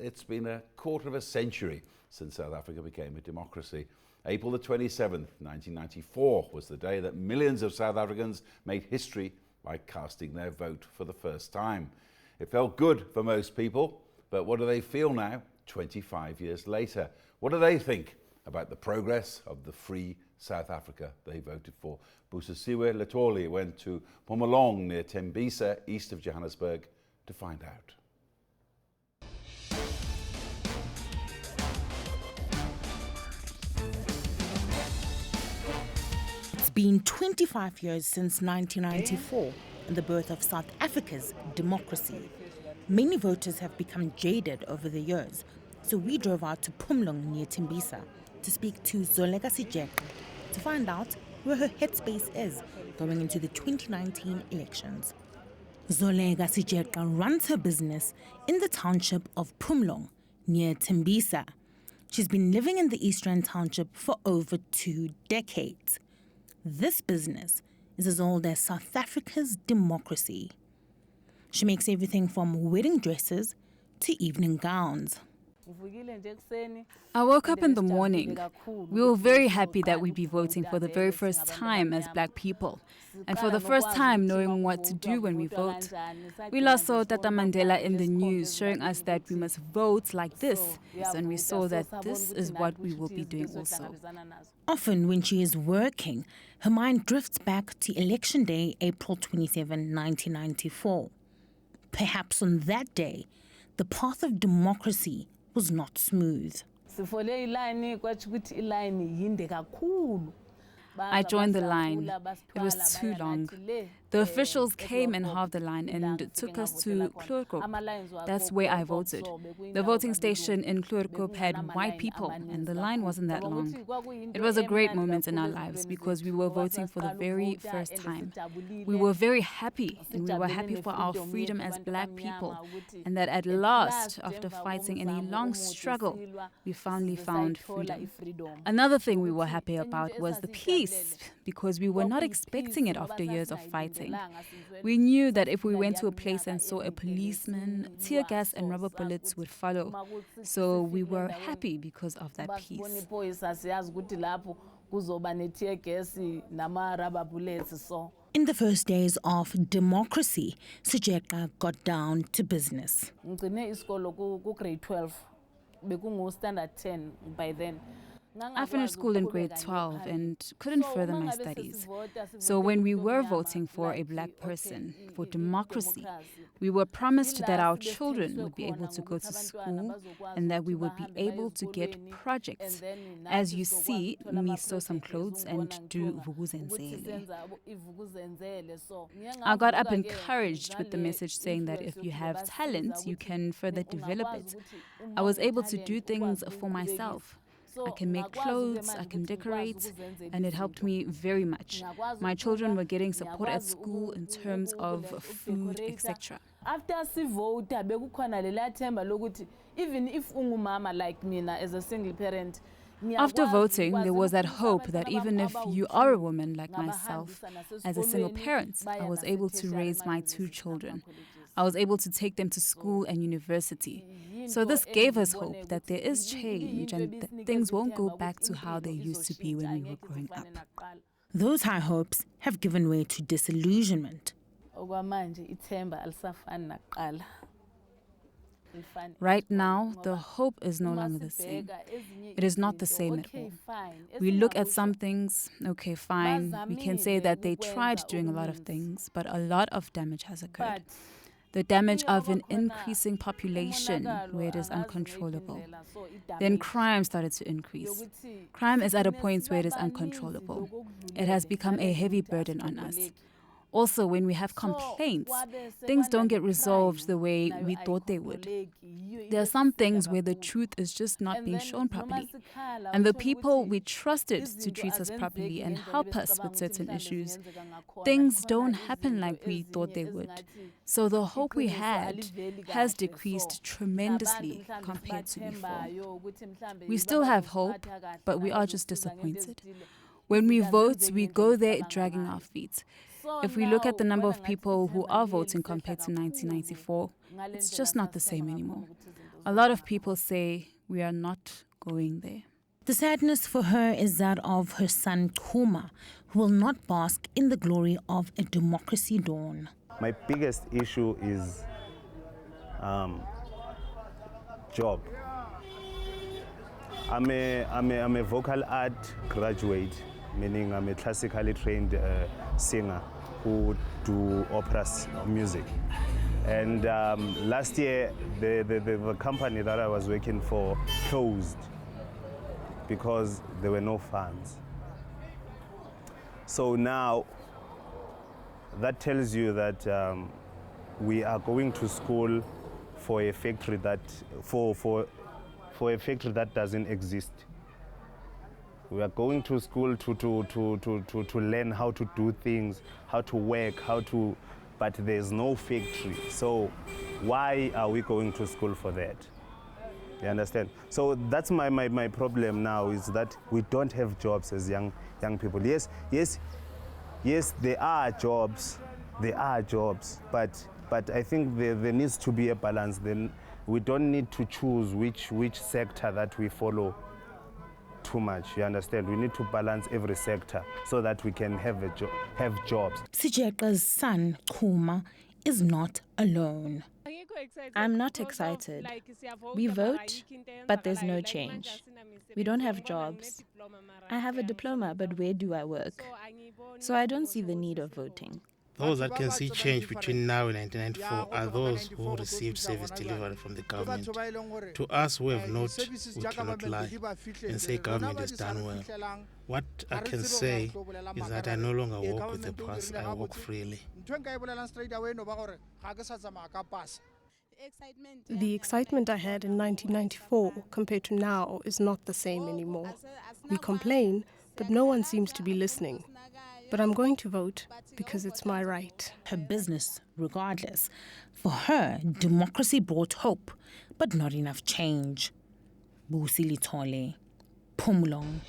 it's been a quarter of a century since South Africa became a democracy. April the 27th, 1994 was the day that millions of South Africans made history by casting their vote for the first time. It felt good for most people, but what do they feel now, 25 years later? What do they think about the progress of the free South Africa they voted for? Busisiwe Letoli went to Mpumalanga near Tembisa, east of Johannesburg, to find out. It's been 25 years since 1994 and the birth of South Africa's democracy. Many voters have become jaded over the years, so we drove out to Mpumalanga near Tembisa to speak to Zolega Sijeka to find out where her headspace is going into the 2019 elections. Zolega Sijeka runs her business in the township of Mpumalanga near Tembisa. She's been living in the Eastern Township for over 2 decades. This business is as old as South Africa's democracy. She makes everything from wedding dresses to evening gowns. I woke up in the morning. We were very happy that we'd be voting for the very first time as black people, and for the first time knowing what to do when we vote. We last saw Tata Mandela in the news showing us that we must vote like this, and we saw that this is what we will be doing also. Often when she is working, her mind drifts back to Election Day, April 27, 1994. Perhaps on that day, the path of democracy was not smooth. I joined the line. It was too long. The officials came and halved the line and took us to Kloorkop. That's where I voted. The voting station in Kloorkop had white people and the line wasn't that long. It was a great moment in our lives because we were voting for the very first time. We were very happy and we were happy for our freedom as black people, and that at last, after fighting in a long struggle, we finally found freedom. Another thing we were happy about was the peace, because we were not expecting it after years of fighting. We knew that if we went to a place and saw a policeman, tear gas and rubber bullets would follow. So we were happy because of that peace. In the first days of democracy, Sijeka got down to business. Grade 12. Standard 10 by then. I finished school in grade 12 and couldn't further my studies. So when we were voting for a black person, for democracy, we were promised that our children would be able to go to school and that we would be able to get projects. As you see, me sew some clothes and do vukuzenzele. I got up encouraged with the message saying that if you have talent, you can further develop it. I was able to do things for myself. I can make clothes, I can decorate, and it helped me very much. My children were getting support at school in terms of food, etc. After sivota bekukhona lela themba lokuthi even if ungumama like mina as a single parent. After voting, there was that hope that even if you are a woman like myself, as a single parent, I was able to raise my 2 children. I was able to take them to school and university. So this gave us hope that there is change and that things won't go back to how they used to be when we were growing up. Those high hopes have given way to disillusionment. Right now, the hope is no longer the same. It is not the same at all. We look at some things, okay, fine. We can say that they tried doing a lot of things, but a lot of damage has occurred. The damage of an increasing population where it is uncontrollable. Then crime started to increase. Crime is at a point where it is uncontrollable. It has become a heavy burden on us. Also, when we have complaints, things don't get resolved the way we thought they would. There are some things where the truth is just not being shown properly. And the people we trusted to treat us properly and help us with certain issues, things don't happen like we thought they would. So the hope we had has decreased tremendously compared to before. We still have hope, but we are just disappointed. When we vote, we go there dragging our feet. If we look at the number of people who are voting compared to 1994, it's just not the same anymore. A lot of people say we are not going there. The sadness for her is that of her son Xuma, who will not bask in the glory of a democracy dawn. My biggest issue is job. I'm a vocal art graduate, meaning I'm a classically trained singer who do operas music. And last year, the company that I was working for closed because there were no funds. So now, that tells you that we are going to school for a factory that for a factory that doesn't exist. We are going to school to learn how to do things, how to work, but there's no factory. So why are we going to school for that? You understand? So that's my problem now, is that we don't have jobs as young people. Yes, there are jobs, but I think there needs to be a balance. Then we don't need to choose which sector that we follow too much. You understand? We need to balance every sector so that we can have jobs. Sijeqa's son Xuma is not alone. I'm not excited. We vote, but there's no change. We don't have jobs. I have a diploma, but where do I work? So I don't see the need of voting. Those that can see change between now and 1994 are those who received service delivery from the government. To us who have not, we cannot lie and say government has done well. What I can say is that I no longer walk with the pass, I walk freely. The excitement I had in 1994 compared to now is not the same anymore. We complain, but no one seems to be listening. But I'm going to vote because it's my right. Her business, regardless. For her, democracy brought hope, but not enough change. Busili Tole, Pumlong.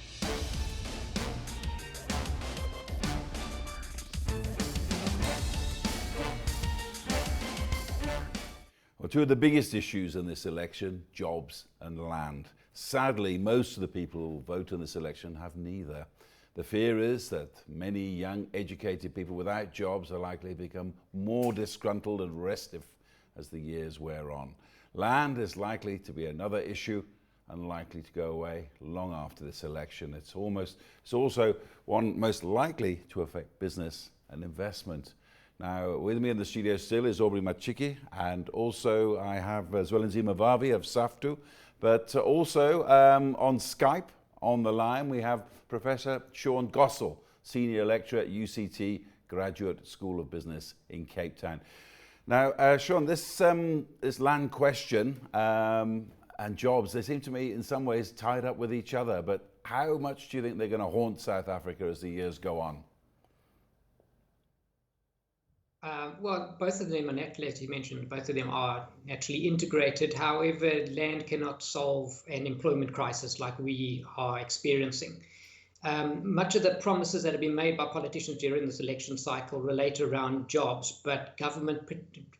Well, two of the biggest issues in this election, jobs and land. Sadly, most of the people who vote in this election have neither. The fear is that many young, educated people without jobs are likely to become more disgruntled and restive as the years wear on. Land is likely to be another issue and likely to go away long after this election. It's also one most likely to affect business and investment. Now, with me in the studio still is Aubrey Machiki, and also I have Zwelinzima Vavi of SAFTU, but also on Skype, on the line, we have Professor Sean Gossel, Senior Lecturer at UCT Graduate School of Business in Cape Town. Now, Sean, this land question and jobs, they seem to me in some ways tied up with each other, but how much do you think they're going to haunt South Africa as the years go on? Well, both of them are naturally, as you mentioned, both of them are naturally integrated. However, land cannot solve an employment crisis like we are experiencing. Much of the promises that have been made by politicians during this election cycle relate around jobs, but government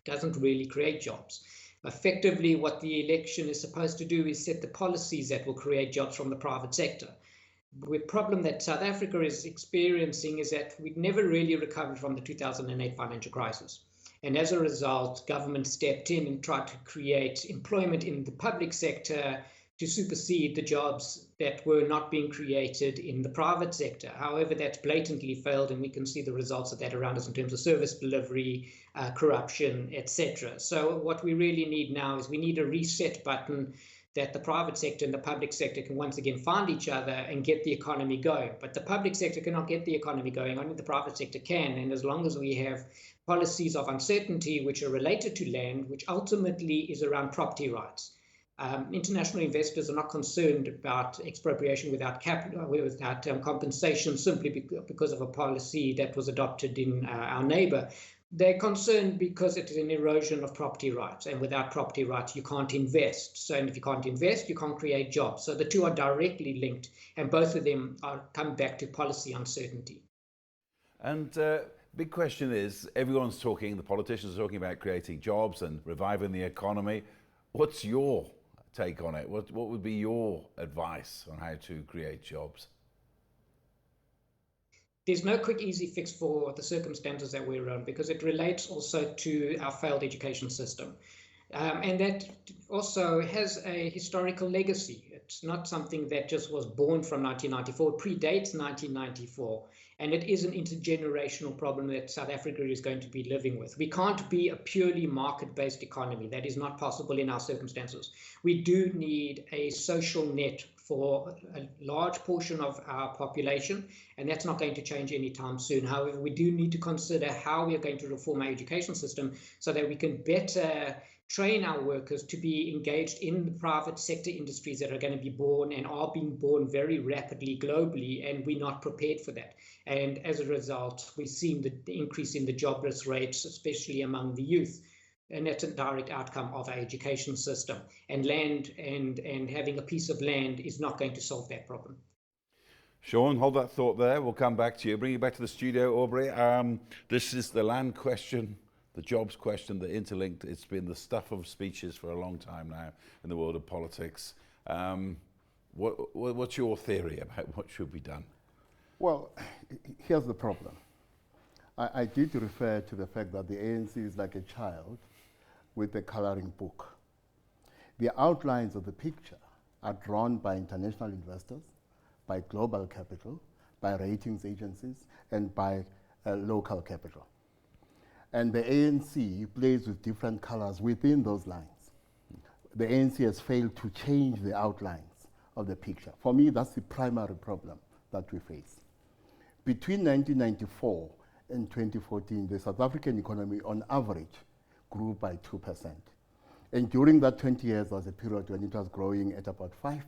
doesn't really create jobs. Effectively, what the election is supposed to do is set the policies that will create jobs from the private sector. The problem that South Africa is experiencing is that we've never really recovered from the 2008 financial crisis. And as a result, government stepped in and tried to create employment in the public sector to supersede the jobs that were not being created in the private sector. However, that's blatantly failed, and we can see the results of that around us in terms of service delivery, corruption, etc. So what we really need now is we need a reset button that the private sector and the public sector can once again find each other and get the economy going. But the public sector cannot get the economy going, only the private sector can. And as long as we have policies of uncertainty which are related to land, which ultimately is around property rights. International investors are not concerned about expropriation without capital, without compensation, simply because of a policy that was adopted in our neighbor. They're concerned because it is an erosion of property rights, and without property rights, you can't invest. So, and if you can't invest, you can't create jobs. So the two are directly linked, and both of them come back to policy uncertainty. And big question is, everyone's talking, the politicians are talking about creating jobs and reviving the economy. What's your take on it. What would be your advice on how to create jobs? There's no quick, easy fix for the circumstances that we're in, because it relates also to our failed education system. And that also has a historical legacy. It's not something that just was born from 1994. It predates 1994. And it is an intergenerational problem that South Africa is going to be living with. We can't be a purely market-based economy. That is not possible in our circumstances. We do need a social net for a large portion of our population, and that's not going to change anytime soon. However, we do need to consider how we are going to reform our education system so that we can better train our workers to be engaged in the private sector industries that are going to be born and are being born very rapidly globally, and we're not prepared for that. And as a result, we've seen the increase in the jobless rates, especially among the youth. And that's a direct outcome of our education system. And land and having a piece of land is not going to solve that problem. Sean, hold that thought there. We'll come back to you. Bring you back to the studio, Aubrey. This is the land question, the jobs question, the interlinked. It's been the stuff of speeches for a long time now in the world of politics. What's your theory about what should be done? Well, here's the problem. I did refer to the fact that the ANC is like a child with a coloring book. The outlines of the picture are drawn by international investors, by global capital, by ratings agencies, and by local capital. And the ANC plays with different colors within those lines. The ANC has failed to change the outlines of the picture. For me, that's the primary problem that we face. Between 1994 and 2014, the South African economy on average grew by 2%. And during that 20 years, there was a period when it was growing at about 5%.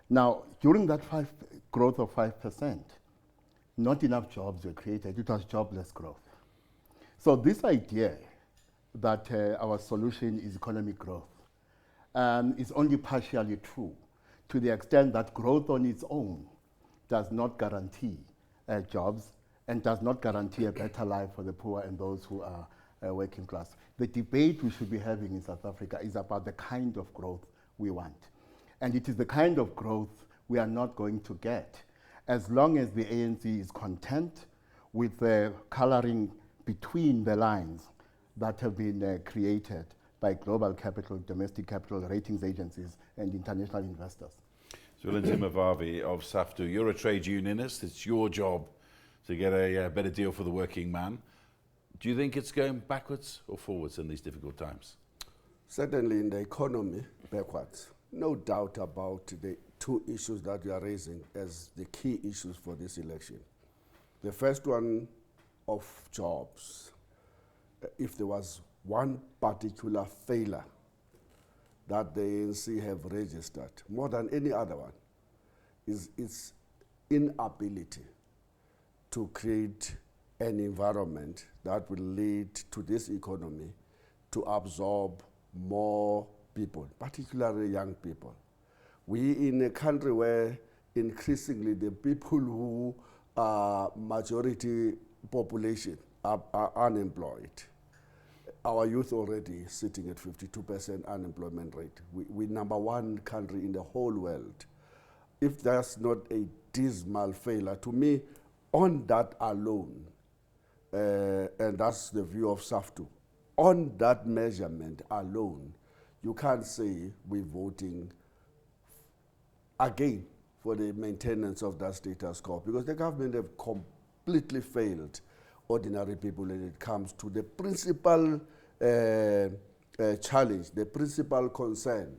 Now, during that growth of 5%, not enough jobs were created. It was jobless growth. So this idea that our solution is economic growth is only partially true, to the extent that growth on its own does not guarantee jobs and does not guarantee a better life for the poor and those who are working class. The debate we should be having in South Africa is about the kind of growth we want. And it is the kind of growth we are not going to get as long as the ANC is content with the coloring between the lines that have been created by global capital, domestic capital, ratings agencies, and international investors. Zwelinzima Vavi of SAFTU, you're a trade unionist. It's your job to get a better deal for the working man. Do you think it's going backwards or forwards in these difficult times? Certainly in the economy, backwards. No doubt about the two issues that you are raising as the key issues for this election. The first one of jobs. If there was one particular failure that the ANC have registered, more than any other one, is its inability to create an environment that will lead to this economy to absorb more people, particularly young people. We in a country where increasingly the people who are majority population are unemployed. Our youth already sitting at 52% unemployment rate. We're number one country in the whole world. If that's not a dismal failure, to me, on that alone, and that's the view of SAFTU, on that measurement alone, you can't say we're voting again for the maintenance of that status quo, because the government have completely failed ordinary people when it comes to the principal challenge, the principal concern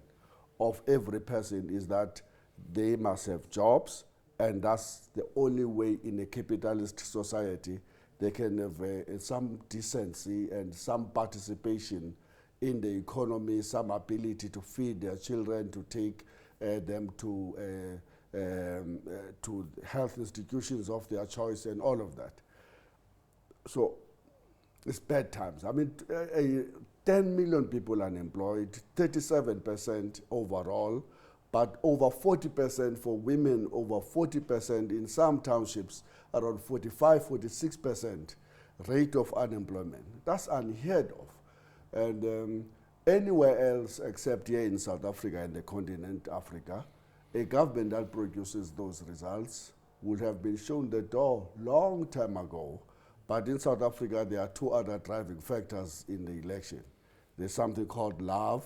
of every person is that they must have jobs, and that's the only way in a capitalist society they can have some decency and some participation in the economy, some ability to feed their children, to take them to health institutions of their choice and all of that. So it's bad times. I mean, 10 million people unemployed, 37% overall, but over 40% for women, over 40% in some townships, around 45, 46% rate of unemployment. That's unheard of. And anywhere else except here in South Africa and the continent Africa, a government that produces those results would have been shown the door long time ago. But in South Africa, there are two other driving factors in the election. There's something called love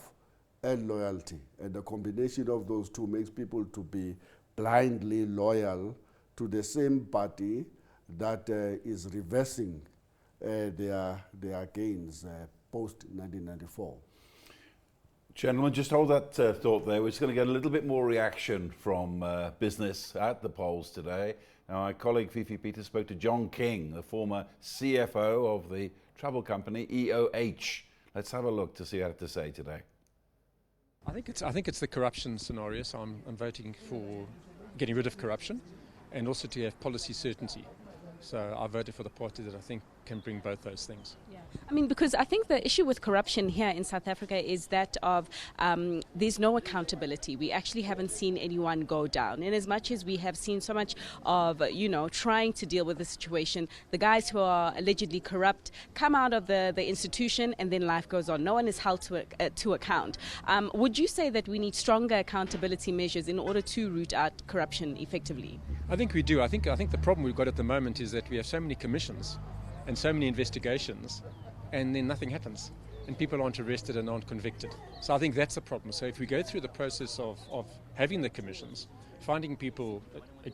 and loyalty. And the combination of those two makes people to be blindly loyal to the same party that is reversing their gains post-1994. Gentlemen, just hold that thought there. We're just going to get a little bit more reaction from business at the polls today. Now, my colleague Fifi Peters spoke to John King, the former CFO of the travel company EOH. Let's have a look to see what he had to say today. I think it's the corruption scenario, so I'm voting for getting rid of corruption and also to have policy certainty. So I voted for the party that I think can bring both those things. Yeah. I mean, because I think the issue with corruption here in South Africa is that of there's no accountability. We actually haven't seen anyone go down. And as much as we have seen so much of, trying to deal with the situation, the guys who are allegedly corrupt come out of the institution and then life goes on. No one is held to account. Would you say that we need stronger accountability measures in order to root out corruption effectively? I think we do. I think the problem we've got at the moment is that we have so many commissions and so many investigations, and then nothing happens, and people aren't arrested and aren't convicted. So I think that's the problem. So if we go through the process of having the commissions, finding people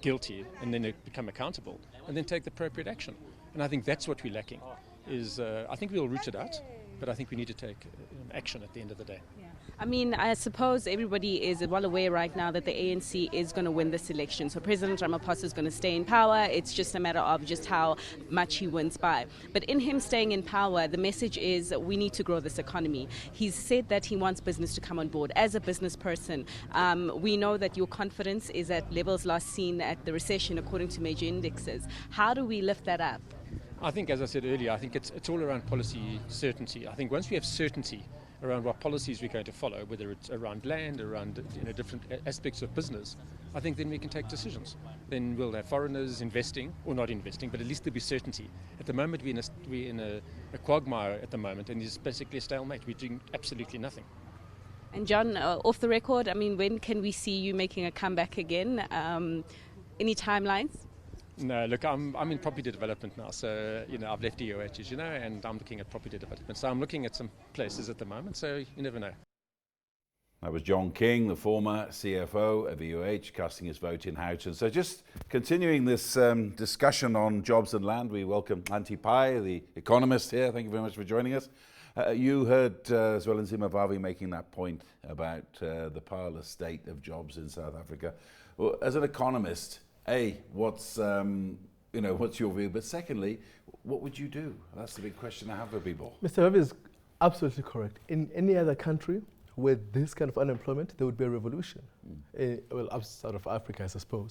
guilty, and then they become accountable, and then take the appropriate action. And I think that's what we're lacking. I think we'll root it out, but I think we need to take action at the end of the day. Yeah. I mean, I suppose everybody is well aware right now that the ANC is going to win this election. So President Ramaphosa is going to stay in power. It's just a matter of just how much he wins by. But in him staying in power, the message is we need to grow this economy. He's said that he wants business to come on board. As a business person, we know that your confidence is at levels last seen at the recession according to major indexes. How do we lift that up? I think, as I said earlier, I think it's all around policy certainty. I think once we have certainty around what policies we're going to follow, whether it's around land, around different aspects of business, I think then we can take decisions. Then we'll have foreigners investing, or not investing, but at least there'll be certainty. At the moment, we're in a quagmire at the moment, and it's basically a stalemate. We're doing absolutely nothing. And John, off the record, I mean, when can we see you making a comeback again? Any timelines? No, look, I'm in property development now, so I've left EOH, as you know, and I'm looking at property development. So I'm looking at some places at the moment, so you never know. That was John King, the former CFO of EOH, casting his vote in Houghton. So just continuing this discussion on jobs and land, we welcome Xhanti Payi, the economist here. Thank you very much for joining us. You heard Zwelinzima Vavi making that point about the parlous state of jobs in South Africa. Well, as an economist, what's your view? But secondly, what would you do? That's the big question I have for people. Mr. Vavi is absolutely correct. In any other country with this kind of unemployment, there would be a revolution. Outside of Africa, I suppose.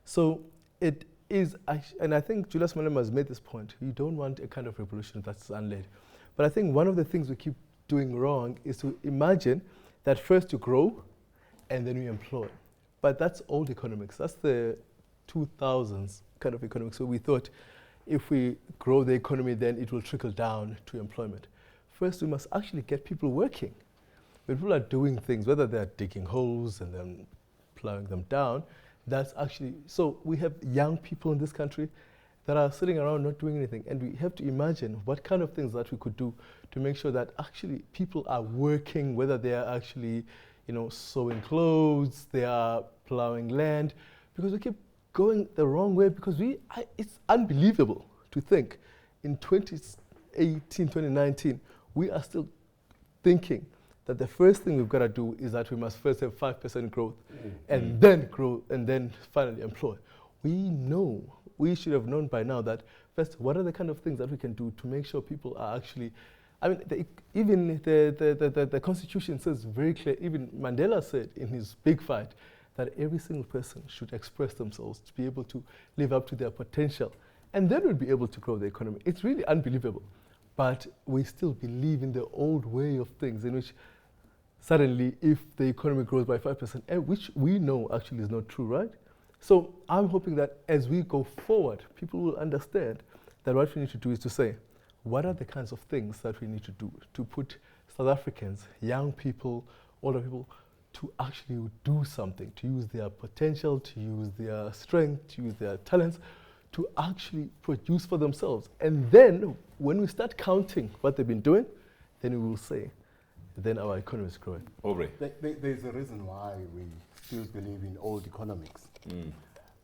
So it is, and I think Julius Malema has made this point. You don't want a kind of revolution that's unled. But I think one of the things we keep doing wrong is to imagine that first you grow and then you employ. But that's old economics. That's the 2000s kind of economics. So we thought if we grow the economy, then it will trickle down to employment. First, we must actually get people working. When people are doing things, whether they're digging holes and then plowing them down, that's actually, so we have young people in this country that are sitting around not doing anything. And we have to imagine what kind of things that we could do to make sure that actually people are working, whether they are actually, sewing clothes, they are plowing land, because we keep going the wrong way, because it's unbelievable to think in 2018, 2019, we are still thinking that the first thing we've got to do is that we must first have 5% growth and then grow and then finally employ. We should have known by now that first, what are the kind of things that we can do to make sure people are actually, even the Constitution says very clear, even Mandela said in his big fight, that every single person should express themselves to be able to live up to their potential. And then we'll be able to grow the economy. It's really unbelievable. But we still believe in the old way of things in which suddenly if the economy grows by 5%, which we know actually is not true, right? So I'm hoping that as we go forward, people will understand that what we need to do is to say, what are the kinds of things that we need to do to put South Africans, young people, older people, to actually do something, to use their potential, to use their strength, to use their talents, to actually produce for themselves. And then, when we start counting what they've been doing, then we will say, then our economy is growing. Aubrey? There's a reason why we still believe in old economics.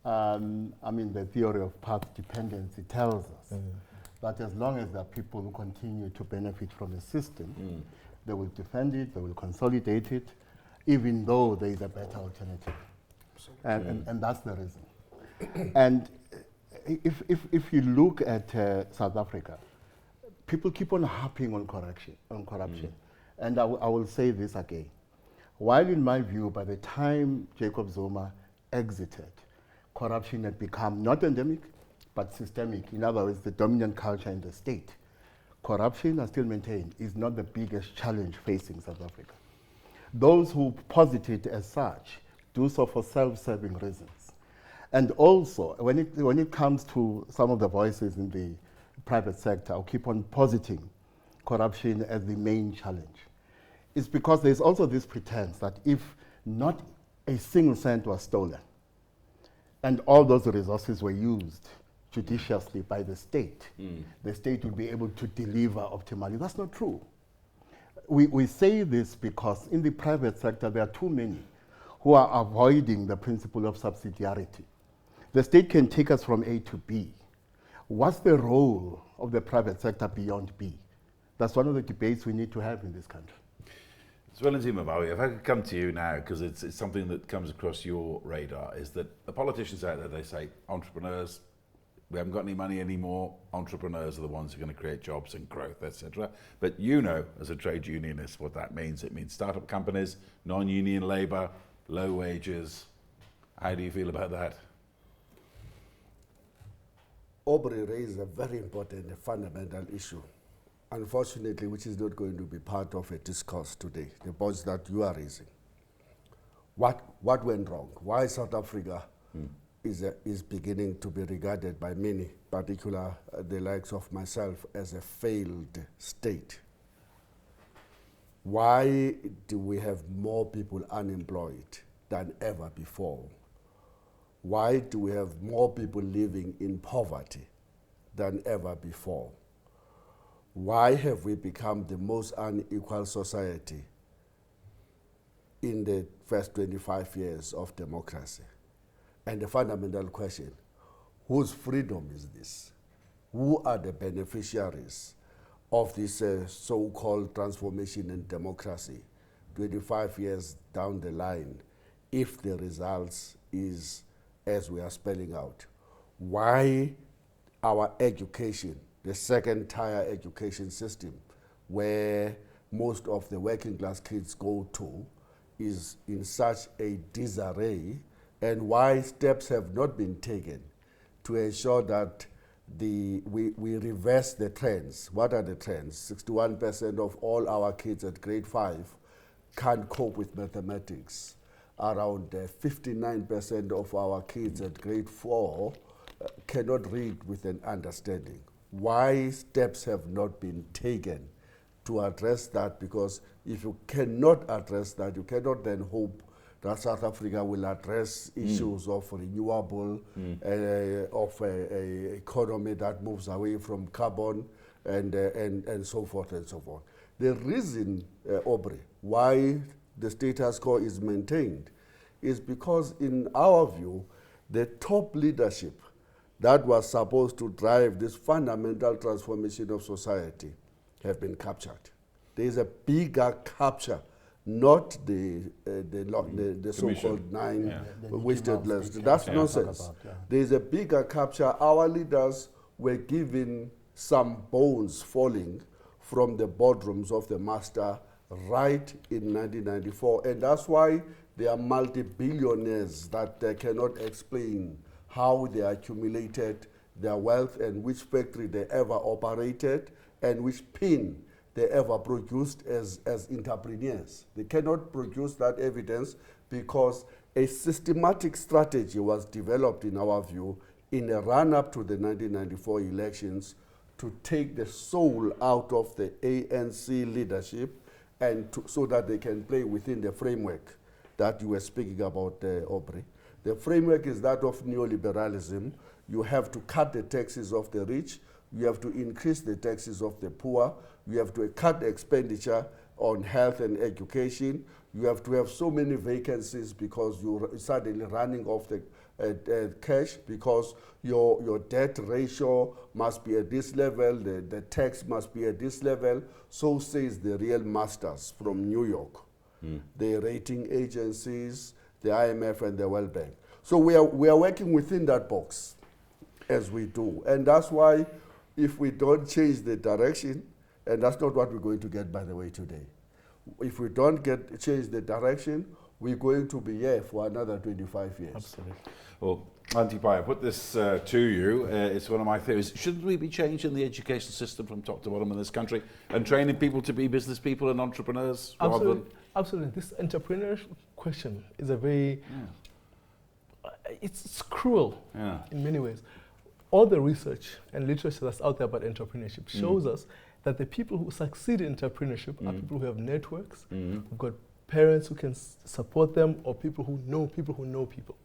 I mean, the theory of path dependency tells us that as long as there are people who continue to benefit from a system, they will defend it, they will consolidate it, even though there is a better alternative. And that's the reason. And if you look at South Africa, people keep on harping on corruption. And I will say this again. While in my view, by the time Jacob Zuma exited, corruption had become not endemic, but systemic. In other words, the dominant culture in the state. Corruption, I still maintain, is not the biggest challenge facing South Africa. Those who posit it as such do so for self-serving reasons. And also, when it comes to some of the voices in the private sector, I'll keep on positing corruption as the main challenge. It's because there's also this pretense that if not a single cent was stolen, and all those resources were used judiciously by the state would be able to deliver optimally. That's not true. We say this because in the private sector, there are too many who are avoiding the principle of subsidiarity. The state can take us from A to B. What's the role of the private sector beyond B? That's one of the debates we need to have in this country. Zwelinzima Vavi, if I could come to you now, because it's something that comes across your radar, is that the politicians out there, they say, entrepreneurs, we haven't got any money anymore, entrepreneurs are the ones who are going to create jobs and growth, etc. But you know, as a trade unionist, what that means. It means startup companies, non-union labour, low wages. How do you feel about that? Aubrey raised a very important and fundamental issue, unfortunately, which is not going to be part of a discourse today, the points that you are raising. What went wrong? Why South Africa is beginning to be regarded by many, particularly the likes of myself, as a failed state? Why do we have more people unemployed than ever before? Why do we have more people living in poverty than ever before? Why have we become the most unequal society in the first 25 years of democracy? And the fundamental question, whose freedom is this? Who are the beneficiaries of this so-called transformation in democracy 25 years down the line, if the results is as we are spelling out? Why our education, the second-tier education system, where most of the working class kids go to, is in such a disarray, and why steps have not been taken to ensure that we reverse the trends. What are the trends? 61% of all our kids at grade 5 can't cope with mathematics. Around 59% of our kids at grade 4 cannot read with an understanding. Why steps have not been taken to address that? Because if you cannot address that, you cannot then hope that South Africa will address issues of renewable, of a economy that moves away from carbon, and so forth and so forth. The reason, Aubrey, why the status quo is maintained is because, in our view, the top leadership that was supposed to drive this fundamental transformation of society have been captured. There is a bigger capture, not the so-called 9 wasted lives. That's nonsense. There is a bigger capture. Our leaders were given some bones falling from the boardrooms of the master right in 1994, and that's why they are multi-billionaires that cannot explain how they accumulated their wealth and which factory they ever operated and which pin they ever produced as entrepreneurs. They cannot produce that evidence because a systematic strategy was developed, in our view, in a run-up to the 1994 elections to take the soul out of the ANC leadership and so that they can play within the framework that you were speaking about, Aubrey. The framework is that of neoliberalism. You have to cut the taxes of the rich, you have to increase the taxes of the poor, you have to cut the expenditure on health and education, you have to have so many vacancies because you're suddenly running off the cash, because your debt ratio must be at this level, the tax must be at this level. So says the real masters from New York, the rating agencies, the IMF and the World Bank. So we are working within that box as we do. And that's why if we don't change the direction, and that's not what we're going to get, by the way, today. If we don't change the direction, we're going to be here for another 25 years. Absolutely. Well, Xhanti Payi, I put this to you. It's one of my theories. Shouldn't we be changing the education system from top to bottom in this country and training people to be business people and entrepreneurs? Absolutely. Absolutely. This entrepreneurship question is a very, it's cruel in many ways. All the research and literature that's out there about entrepreneurship shows us that the people who succeed in entrepreneurship are people who have networks, who've got parents who can support them, or people who know people.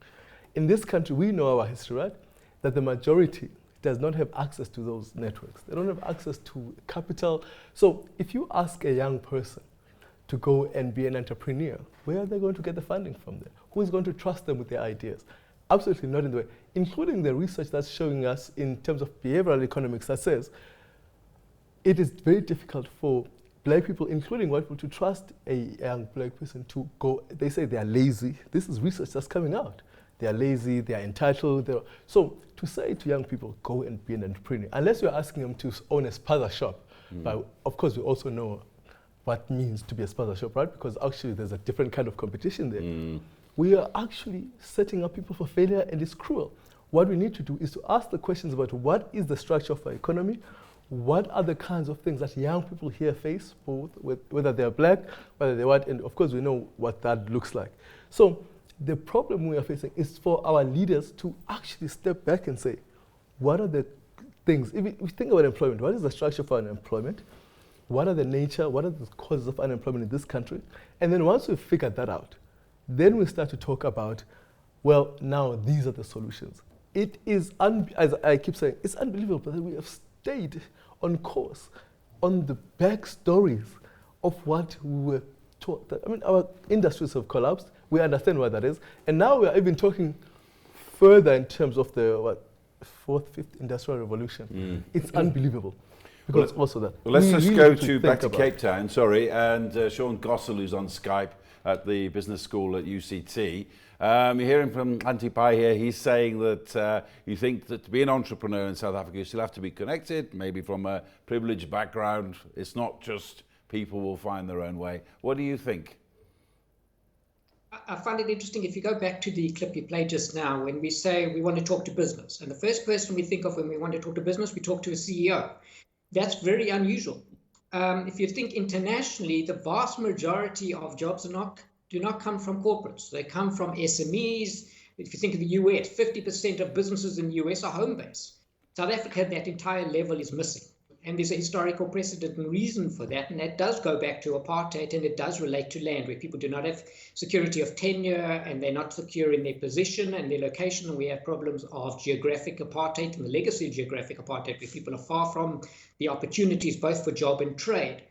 In this country, we know our history, right? That the majority does not have access to those networks. They don't have access to capital. So if you ask a young person to go and be an entrepreneur, where are they going to get the funding from there? Who is going to trust them with their ideas? Absolutely not in the way, including the research that's showing us in terms of behavioral economics that says it is very difficult for black people, including white people, to trust a young black person to go. They say they are lazy. This is research that's coming out. They are lazy, they are entitled. So to say to young people, go and be an entrepreneur, unless you're asking them to own a spaza shop, but of course we also know what it means to be a spaza shop, right? Because actually there's a different kind of competition there. We are actually setting up people for failure, and it's cruel. What we need to do is to ask the questions about what is the structure of our economy, what are the kinds of things that young people here face, both whether they're black, whether they're white, and of course we know what that looks like. So the problem we are facing is for our leaders to actually step back and say, what are the things, if we think about employment, what is the structure for unemployment? What are the nature, what are the causes of unemployment in this country? And then once we've figured that out, then we start to talk about, well, now these are the solutions. It is, as I keep saying, it's unbelievable that we have stayed on course on the backstories of what we were taught. I mean, our industries have collapsed. We understand what that is. And now we are even talking further in terms of the, fourth, fifth industrial revolution. It's unbelievable. Because also that. Well, let's just go back to Cape Town, and Sean Gossel, who's on Skype at the business school at UCT. You're hearing from Xhanti Payi here. He's saying that you think that to be an entrepreneur in South Africa, you still have to be connected, maybe from a privileged background. It's not just people will find their own way. What do you think? I find it interesting if you go back to the clip you played just now, when we say we want to talk to business, and the first person we think of when we want to talk to business, we talk to a CEO. That's very unusual. If you think internationally, the vast majority of jobs do not come from corporates. They come from SMEs. If you think of the US, 50% of businesses in the US are home-based. South Africa, that entire level is missing. And there's a historical precedent and reason for that. And that does go back to apartheid, and it does relate to land, where people do not have security of tenure, and they're not secure in their position and their location. And we have problems of geographic apartheid and the legacy of geographic apartheid, where people are far from the opportunities both for job and trade.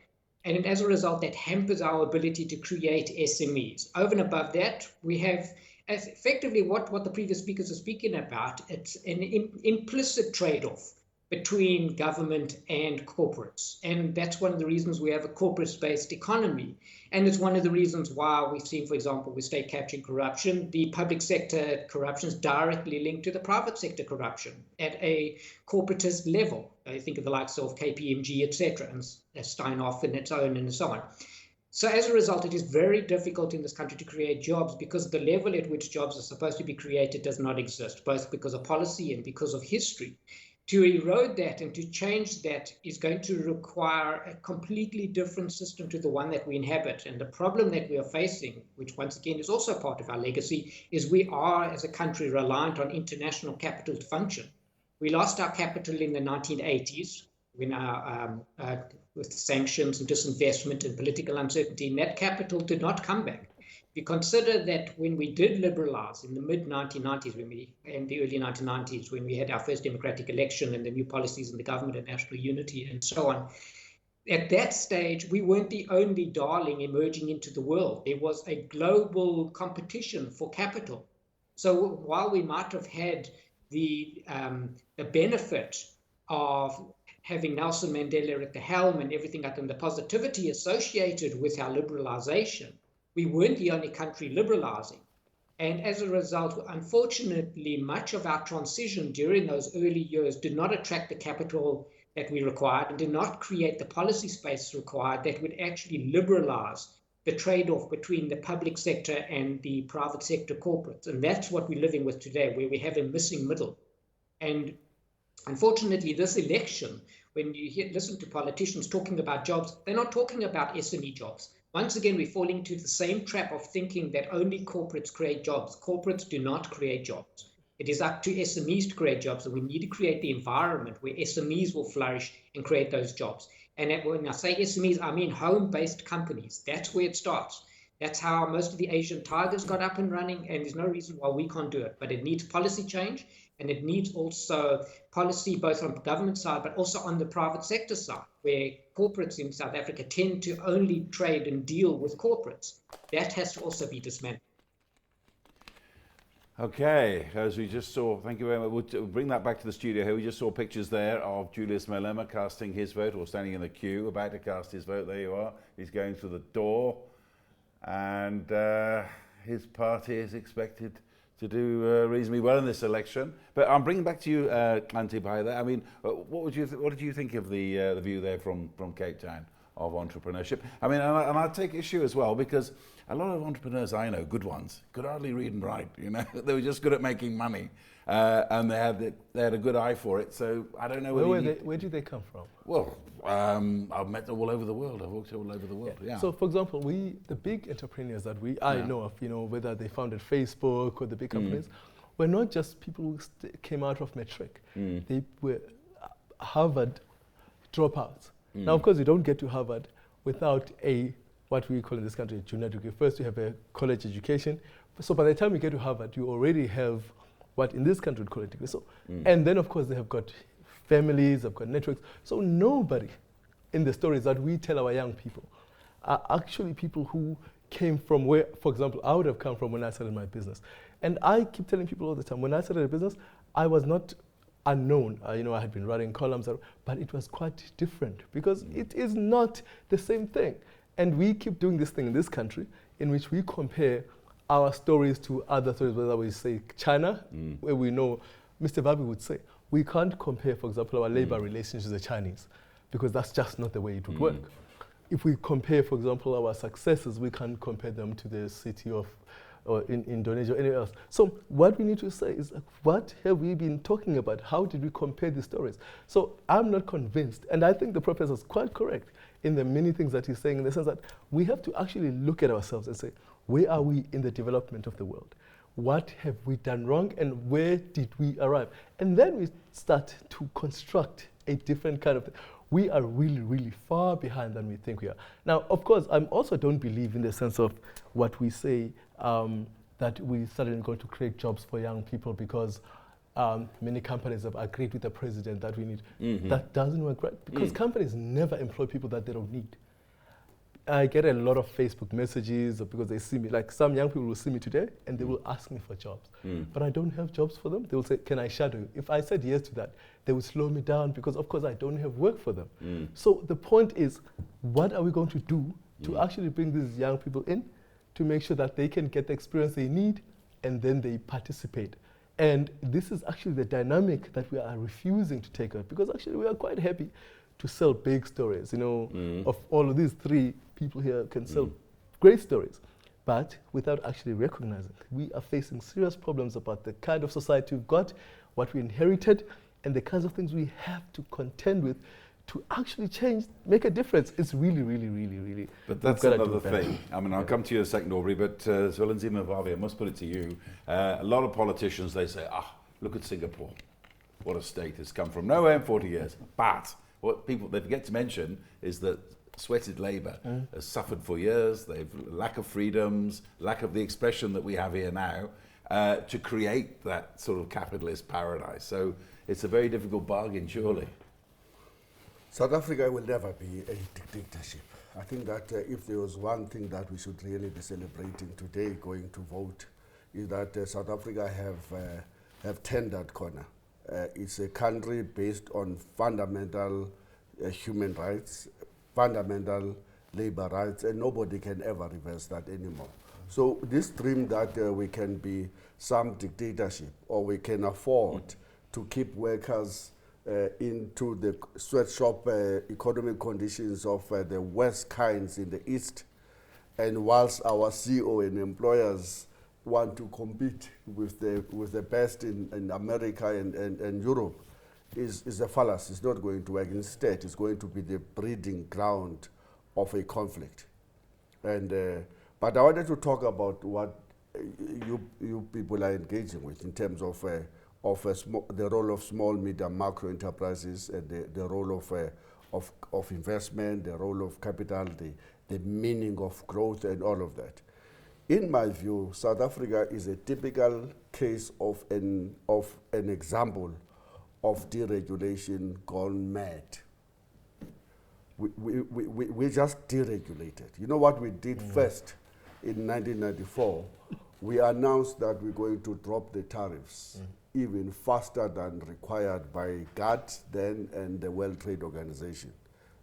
And as a result, that hampers our ability to create SMEs. Over and above that, we have effectively what the previous speakers are speaking about. It's an implicit trade-off between government and corporates. And that's one of the reasons we have a corporate-based economy. And it's one of the reasons why we've seen, for example, with state capturing corruption, the public sector corruption is directly linked to the private sector corruption at a corporatist level. I think of the likes of KPMG, etc., and Steinhoff and its own, and so on. So as a result, it is very difficult in this country to create jobs because the level at which jobs are supposed to be created does not exist, both because of policy and because of history. To erode that and to change that is going to require a completely different system to the one that we inhabit. And the problem that we are facing, which once again is also part of our legacy, is we are as a country reliant on international capital to function. We lost our capital in the 1980s. with sanctions and disinvestment and political uncertainty, and that capital did not come back. If you consider that when we did liberalize in the mid-1990s and the early 1990s, when we had our first democratic election and the new policies in the government and national unity and so on, at that stage, we weren't the only darling emerging into the world. There was a global competition for capital. So while we might have had the benefit of having Nelson Mandela at the helm and everything and the positivity associated with our liberalization, we weren't the only country liberalizing. And as a result, unfortunately, much of our transition during those early years did not attract the capital that we required and did not create the policy space required that would actually liberalize the trade-off between the public sector and the private sector corporates. And that's what we're living with today, where we have a missing middle. And unfortunately, this election, when you listen to politicians talking about jobs, they're not talking about SME jobs. Once again, we're falling into the same trap of thinking that only corporates create jobs. Corporates do not create jobs. It is up to SMEs to create jobs, and we need to create the environment where SMEs will flourish and create those jobs. And when I say SMEs, I mean home-based companies. That's where it starts. That's how most of the Asian tigers got up and running, and there's no reason why we can't do it. But it needs policy change, and it needs also policy both on the government side, but also on the private sector side, where corporates in South Africa tend to only trade and deal with corporates. That has to also be dismantled. Okay, as we just saw, thank you very much. We'll bring that back to the studio here. We just saw pictures there of Julius Malema casting his vote, or standing in the queue, about to cast his vote. There you are. He's going through the door, and his party is expected to do reasonably well in this election. But I'm bringing back to you, Xhanti Payi there. I mean, what did you think of the view there from Cape Town of entrepreneurship? I mean, and I take issue as well, because a lot of entrepreneurs I know, good ones, could hardly read and write. You know, they were just good at making money, and they had a good eye for it. So I don't know where do they come from? Well, I've met them all over the world. I've walked all over the world. Yeah. So, for example, the big entrepreneurs that I know of, you know, whether they founded Facebook or the big companies, were not just people who came out of matric. They were Harvard dropouts. Now, of course, you don't get to Harvard without what we call in this country a junior degree. First, you have a college education. So by the time you get to Harvard, you already have what in this country we call a degree. So, and then, of course, they have got families, they've got networks. So nobody in the stories that we tell our young people are actually people who came from where, for example, I would have come from when I started my business. And I keep telling people all the time, when I started a business, I was not unknown. You know, I had been writing columns, but it was quite different because it is not the same thing. And we keep doing this thing in this country in which we compare our stories to other stories, whether we say China, where we know, Mr. Vavi would say, we can't compare, for example, our labor relations to the Chinese, because that's just not the way it would work. If we compare, for example, our successes, we can't compare them to the city of or in Indonesia or anywhere else. So what we need to say is, what have we been talking about? How did we compare the stories? So I'm not convinced, and I think the professor is quite correct in the many things that he's saying, in the sense that we have to actually look at ourselves and say, where are we in the development of the world? What have we done wrong, and where did we arrive? And then we start to construct a different kind of thing. We are really, really far behind than we think we are. Now, of course, I also don't believe in the sense of what we say, that we suddenly going to create jobs for young people because many companies have agreed with the president that we need. That doesn't work, right? Because companies never employ people that they don't need. I get a lot of Facebook messages because they see me, like some young people will see me today and they will ask me for jobs. But I don't have jobs for them. They will say, can I shadow you? If I said yes to that, they will slow me down because, of course, I don't have work for them. So the point is, what are we going to do to actually bring these young people in to make sure that they can get the experience they need and then they participate? And this is actually the dynamic that we are refusing to take out, because actually we are quite happy to sell big stories. You know, of all of these three people here can sell great stories, but without actually recognizing we are facing serious problems about the kind of society we've got, what we inherited, and the kinds of things we have to contend with to actually change, make a difference. It's really, really, really, really. But that's another thing. I mean, I'll come to you in a second, Aubrey, but Zwelinzima Vavi, I must put it to you. A lot of politicians, they say, look at Singapore. What a state it's come from nowhere in 40 years. But What people they forget to mention is that sweated labour has suffered for years. They've lack of freedoms, lack of the expression that we have here now, to create that sort of capitalist paradise. So it's a very difficult bargain, surely. South Africa will never be a dictatorship. I think that if there was one thing that we should really be celebrating today, going to vote, is that South Africa have turned that corner. It's a country based on fundamental human rights, fundamental labor rights, and nobody can ever reverse that anymore. So this dream that we can be some dictatorship, or we can afford to keep workers into the sweatshop economic conditions of the worst kinds in the East, and whilst our CEO and employers want to compete with the best in America and Europe, is a fallacy. It's not going to work. Instead, it's going to be the breeding ground of a conflict. And but I wanted to talk about what you people are engaging with in terms of the role of small, medium, macro enterprises, and the role of investment, the role of capital, the meaning of growth, and all of that. In my view, South Africa is a typical case of an example of deregulation gone mad. We just deregulated. You know what we did first in 1994? We announced that we're going to drop the tariffs even faster than required by GATT then and the World Trade Organization.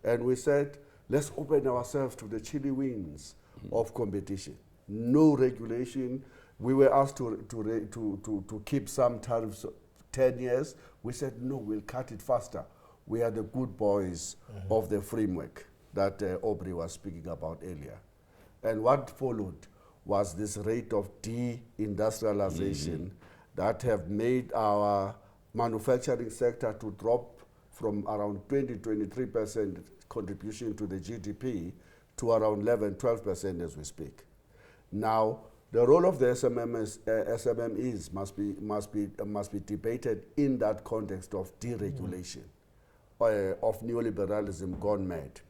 And we said, let's open ourselves to the chilly winds of competition. No regulation. We were asked to keep some tariffs 10 years. We said, no, we'll cut it faster. We are the good boys of the framework that Aubrey was speaking about earlier. And what followed was this rate of de-industrialization that have made our manufacturing sector to drop from around 20-23% contribution to the GDP to around 11-12% as we speak. Now, the role of the SMMEs must be debated in that context of deregulation, of neoliberalism gone mad.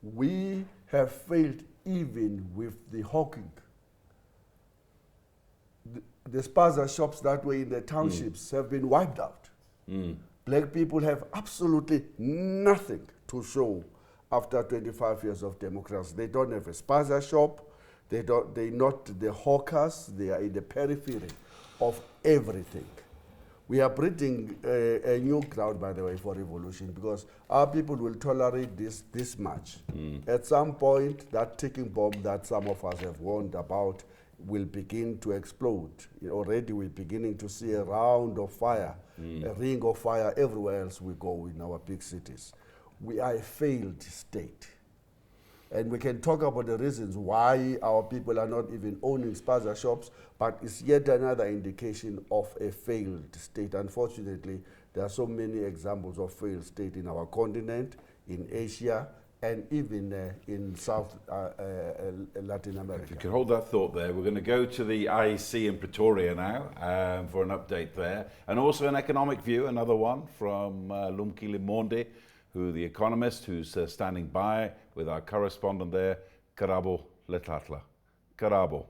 We have failed even with the hawking. The spaza shops that were in the townships have been wiped out. Black people have absolutely nothing to show after 25 years of democracy. They don't have a spaza shop. They're not the hawkers. They are in the periphery of everything. We are breeding a new crowd, by the way, for revolution, because our people will tolerate this much. At some point, that ticking bomb that some of us have warned about will begin to explode. Already we're beginning to see a round of fire, a ring of fire everywhere else we go in our big cities. We are a failed state. And we can talk about the reasons why our people are not even owning spaza shops, but it's yet another indication of a failed state. Unfortunately, there are so many examples of failed state in our continent, in Asia, and even in South Latin America. If you can hold that thought there, we're going to go to the IEC in Pretoria now for an update there. And also an economic view, another one from Lumkile Monde, The Economist, who's standing by with our correspondent there, Karabo Letlatla. Karabo.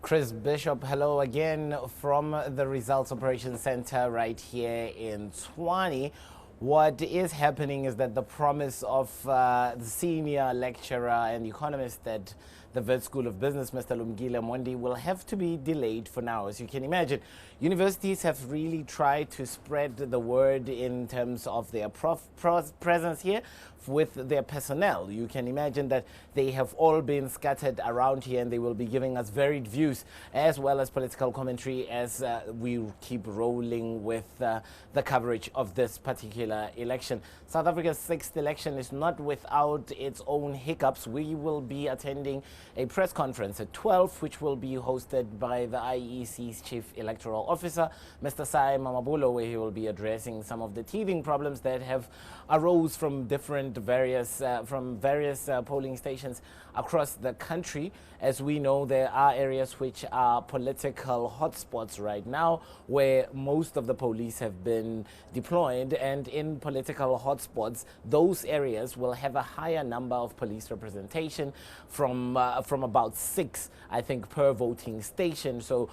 Chris Bishop, hello again from the Results Operations Center right here in Tshwane. What is happening is that the promise of the senior lecturer and economist at the Wits School of Business, Mr. Lumkile Monde, will have to be delayed for now. As you can imagine, universities have really tried to spread the word in terms of their presence here with their personnel. You can imagine that they have all been scattered around here, and they will be giving us varied views as well as political commentary as we keep rolling with the coverage of this particular election. South Africa's 6th election is not without its own hiccups. We will be attending a press conference at 12, which will be hosted by the IEC's Chief Electoral Officer, Mr. Sai Mamabulo, where he will be addressing some of the teething problems that have arose from various polling stations across the country. As we know, there are areas which are political hotspots right now where most of the police have been deployed, and in political hotspots, those areas will have a higher number of police representation from about 6, I think, per voting station. So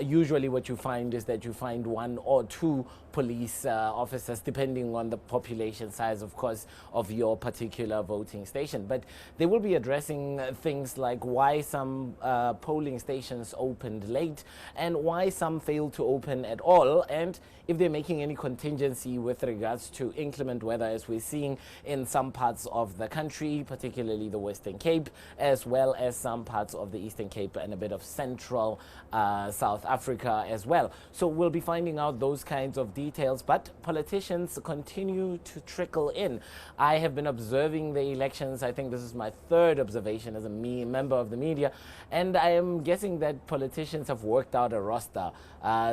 usually what you find is that you find 1 or 2 police officers, depending on the population size, of course, of your particular voting station. But they will be addressing things like why some polling stations opened late and why some failed to open at all, and if they're making any contingency with regards to inclement weather, as we're seeing in some parts of the country, particularly the Western Cape, as well as some parts of the Eastern Cape and a bit of central South Africa as well. So we'll be finding out those kinds of details, but politicians continue to trickle in. I have been observing the elections. I think this is my 3rd observation as a member of the media, and I am guessing that politicians have worked out a roster.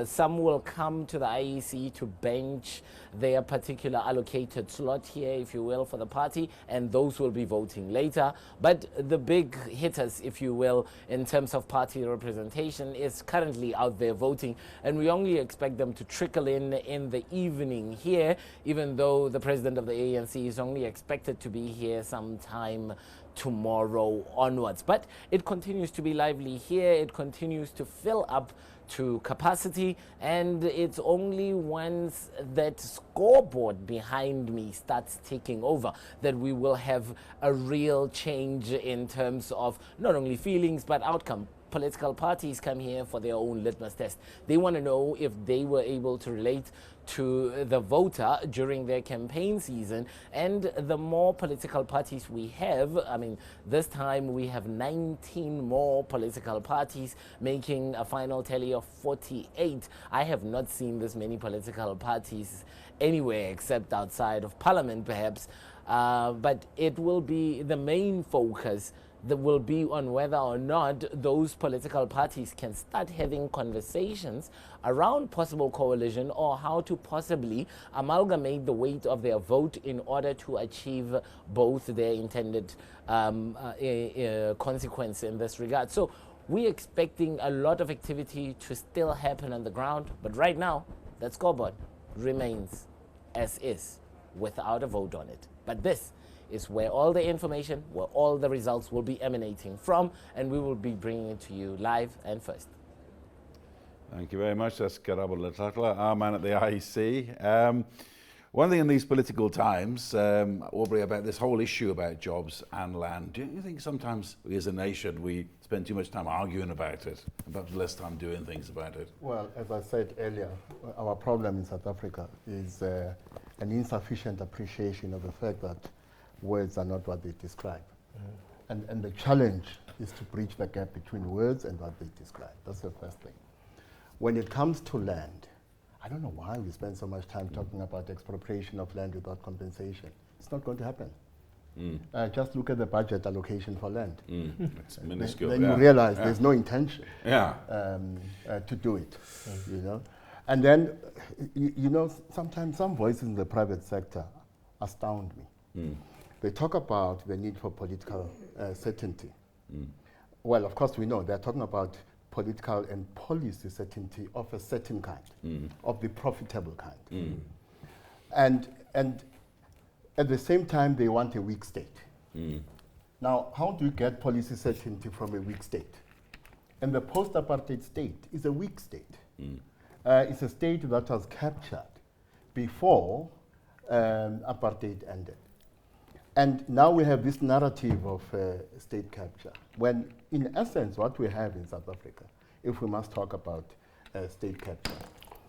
Some will come to the IEC to bench their particular allocated slot here, if you will, for the party, and those will be voting later. But the big hitters, if you will, in terms of party representation is currently out there voting, and we only expect them to trickle in the evening here, even though the president of the ANC is only expected to be here sometime tomorrow onwards. But it continues to be lively here. It continues to fill up to capacity, and it's only once that scoreboard behind me starts taking over that we will have a real change in terms of not only feelings but outcome. Political parties come here for their own litmus test. They want to know if they were able to relate to the voter during their campaign season, and the more political parties we have, I mean, this time we have 19 more political parties, making a final tally of 48. I have not seen this many political parties anywhere except outside of Parliament, perhaps, but it will be the main focus that will be on whether or not those political parties can start having conversations around possible coalition, or how to possibly amalgamate the weight of their vote in order to achieve both their intended consequence in this regard. So we're expecting a lot of activity to still happen on the ground, but right now that scoreboard remains as is without a vote on it. But this is where all the information, where all the results will be emanating from, and we will be bringing it to you live and first. Thank you very much. That's Karabo Letakla, our man at the IEC. One thing in these political times, Aubrey, about this whole issue about jobs and land, do you think sometimes we as a nation, we spend too much time arguing about it and perhaps less time doing things about it? Well, as I said earlier, our problem in South Africa is an insufficient appreciation of the fact that words are not what they describe. And the challenge is to bridge the gap between words and what they describe. That's the first thing. When it comes to land, I don't know why we spend so much time talking about expropriation of land without compensation. It's not going to happen. Just look at the budget allocation for land. It's minuscule. Then you realize there's no intention to do it. You know, and then you know, sometimes some voices in the private sector astound me. They talk about the need for political certainty. Well, of course, we know they're talking about political and policy certainty of a certain kind, of the profitable kind. And at the same time, they want a weak state. Now, how do you get policy certainty from a weak state? And the post-apartheid state is a weak state. It's a state that was captured before apartheid ended. And now we have this narrative of state capture, when in essence what we have in South Africa, if we must talk about state capture,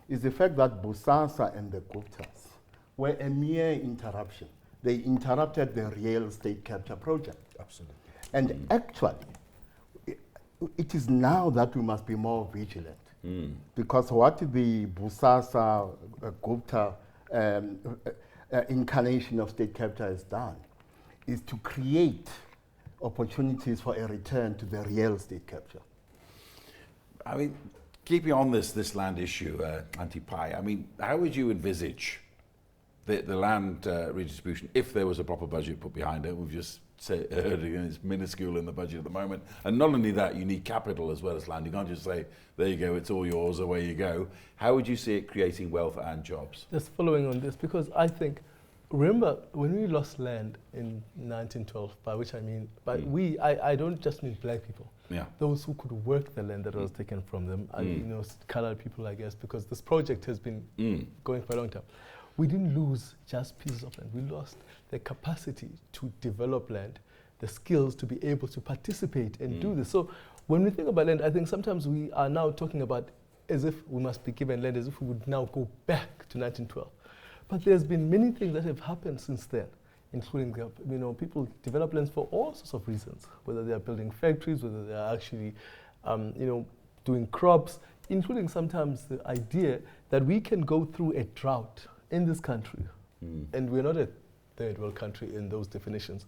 is the fact that Bosasa and the Guptas were a mere interruption. They interrupted the real state capture project. Absolutely. And actually, it is now that we must be more vigilant. Because what the Bosasa Gupta incarnation of state capture has done is to create opportunities for a return to the real state capture. I mean, keeping on this land issue, Xhanti Payi, I mean, how would you envisage the land redistribution if there was a proper budget put behind it? We've just it's minuscule in the budget at the moment. And not only that, you need capital as well as land. You can't just say, there you go, it's all yours, away you go. How would you see it creating wealth and jobs? Just following on this, because I think, remember when we lost land in 1912, by which I mean, I don't just mean black people. Yeah. Those who could work the land that was taken from them, and colored people, I guess, because this project has been going for a long time. We didn't lose just pieces of land. We lost the capacity to develop land, the skills to be able to participate and do this. So when we think about land, I think sometimes we are now talking about as if we must be given land, as if we would now go back to 1912. But there's been many things that have happened since then, including people develop lands for all sorts of reasons, whether they are building factories, whether they are actually doing crops, including sometimes the idea that we can go through a drought in this country, and we're not a third world country in those definitions.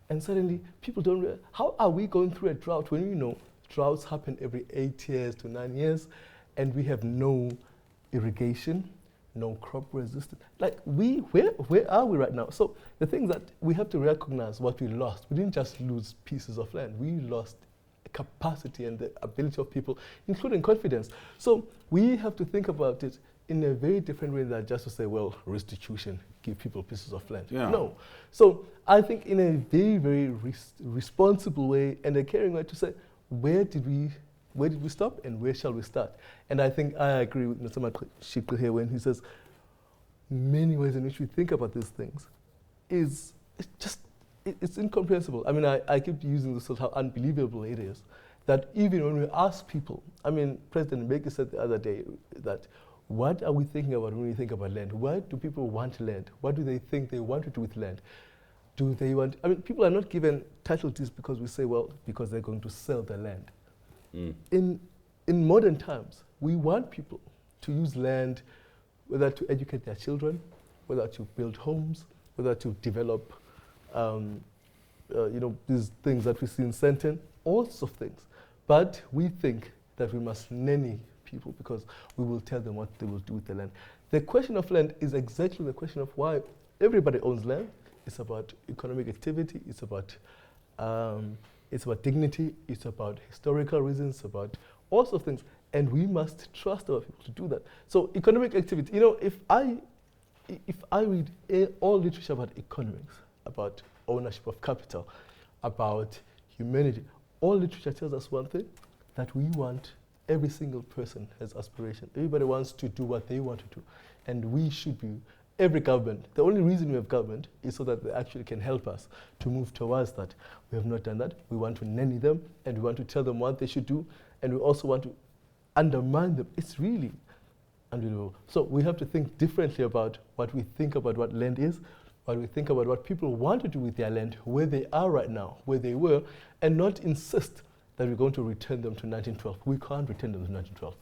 And suddenly people don't realize, how are we going through a drought when droughts happen every 8 years to 9 years, and we have no irrigation, no crop resistance? Like where are we right now? So the thing that we have to recognize what we lost. We didn't just lose pieces of land, we lost capacity and the ability of people, including confidence. So we have to think about it in a very different way than just to say, well, restitution, give people pieces of land. Yeah. No. So I think in a very, very responsible way and a caring way to say, where did we stop and where shall we start? And I think I agree with Mr. Mashiko here when he says many ways in which we think about these things it's incomprehensible. I mean, I keep using this, how unbelievable it is that even when we ask people, I mean, President Mbeki said the other day that what are we thinking about when we think about land? Why do people want land? What do they think they want to do with land? Do they want, I mean, people are not given title deeds because we say, well, because they're going to sell their land. In modern times, we want people to use land, whether to educate their children, whether to build homes, whether to develop, these things that we see in Sandton, all sorts of things. But we think that we must nanny people because we will tell them what they will do with the land. The question of land is exactly the question of why everybody owns land. It's about economic activity, it's about dignity, it's about historical reasons, about all sorts of things. And we must trust our people to do that. So economic activity, if I read all literature about economics, about ownership of capital, about humanity, all literature tells us one thing, that we want, every single person has aspiration. Everybody wants to do what they want to do. And we should be, every government, the only reason we have government is so that they actually can help us to move towards that. We have not done that. We want to nanny them, and we want to tell them what they should do, and we also want to undermine them. It's really unbelievable. So we have to think differently about what we think about what land is, what we think about what people want to do with their land, where they are right now, where they were, and not insist that we're going to return them to 1912. We can't return them to 1912.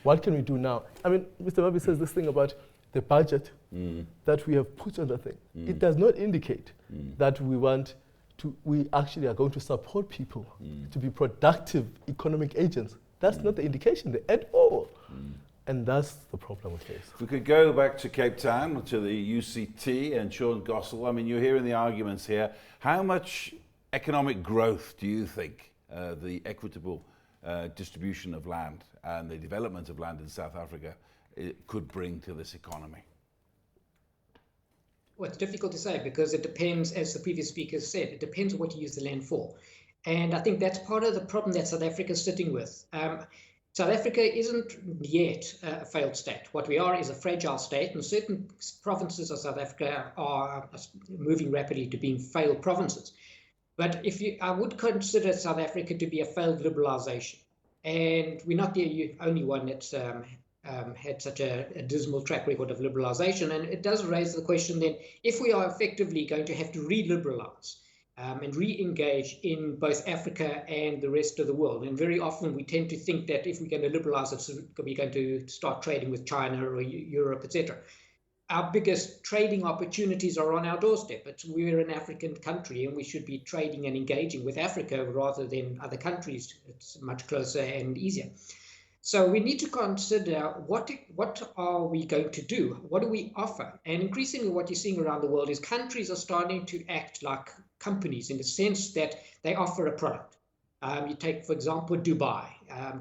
What can we do now? I mean, Mr. Vavi says this thing about the budget that we have put on the thing. It does not indicate that we actually are going to support people to be productive economic agents. That's not the indication there at all. And that's the problem we face. We could go back to Cape Town, to the UCT and Sean Gossel. I mean, you're hearing the arguments here. How much economic growth do you think the equitable distribution of land and the development of land in South Africa could bring to this economy? Well, it's difficult to say because it depends, as the previous speaker said, it depends on what you use the land for. And I think that's part of the problem that South Africa is sitting with. South Africa isn't yet a failed state. What we are is a fragile state, and certain provinces of South Africa are moving rapidly to being failed provinces. But I would consider South Africa to be a failed liberalisation. And we're not the only one that's had such a dismal track record of liberalisation. And it does raise the question then, if we are effectively going to have to re-liberalise, and re-engage in both Africa and the rest of the world. And very often we tend to think that if we're going to liberalize it, we're going to start trading with China or Europe, etc. Our biggest trading opportunities are on our doorstep. We're an African country and we should be trading and engaging with Africa rather than other countries. It's much closer and easier. So we need to consider what are we going to do? What do we offer? And increasingly what you're seeing around the world is countries are starting to act like companies in the sense that they offer a product. You take, for example, Dubai,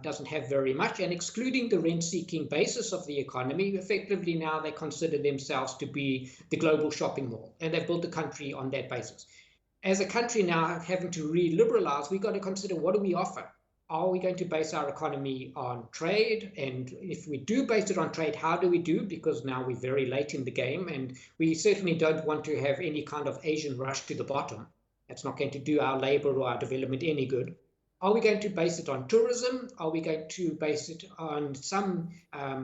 doesn't have very much, and excluding the rent-seeking basis of the economy, effectively now they consider themselves to be the global shopping mall, and they've built the country on that basis. As a country now having to re-liberalize, we've got to consider, what do we offer? Are we going to base our economy on trade? And if we do base it on trade, how do we do? Because now we're very late in the game, and we certainly don't want to have any kind of Asian rush to the bottom. That's not going to do our labor or our development any good. Are we going to base it on tourism? Are we going to base it on some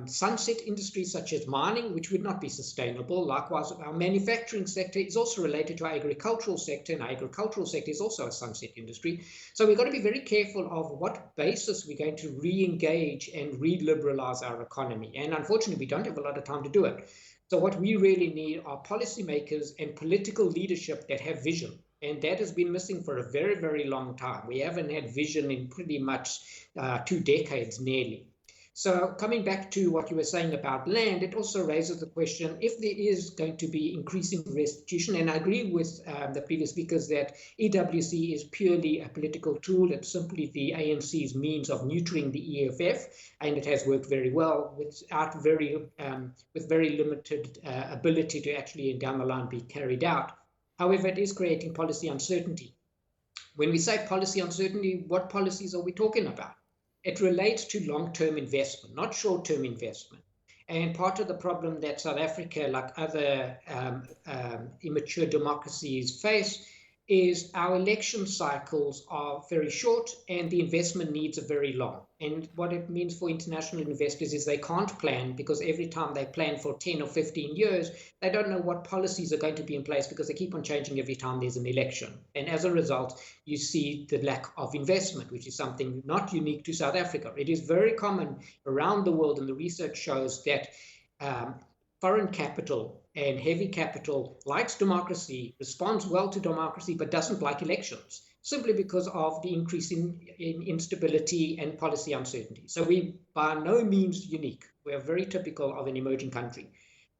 sunset industries such as mining, which would not be sustainable? Likewise, our manufacturing sector is also related to our agricultural sector, and our agricultural sector is also a sunset industry. So we've got to be very careful of what basis we're going to re-engage and re-liberalize our economy. And unfortunately, we don't have a lot of time to do it. So what we really need are policymakers and political leadership that have vision. And that has been missing for a very, very long time. We haven't had vision in pretty much 2 decades nearly. So coming back to what you were saying about land, it also raises the question, if there is going to be increasing restitution, and I agree with the previous speakers that EWC is purely a political tool. It's simply the ANC's means of neutering the EFF, and it has worked very well with very limited ability to actually down the line be carried out. However, it is creating policy uncertainty. When we say policy uncertainty, what policies are we talking about? It relates to long-term investment, not short-term investment. And part of the problem that South Africa, like other immature democracies, face is our election cycles are very short and the investment needs are very long. And what it means for international investors is they can't plan, because every time they plan for 10 or 15 years, they don't know what policies are going to be in place because they keep on changing every time there's an election. And as a result, you see the lack of investment, which is something not unique to South Africa. It is very common around the world, and the research shows that foreign capital and heavy capital likes democracy, responds well to democracy, but doesn't like elections, simply because of the increase in instability and policy uncertainty. So we by no means unique. We are very typical of an emerging country.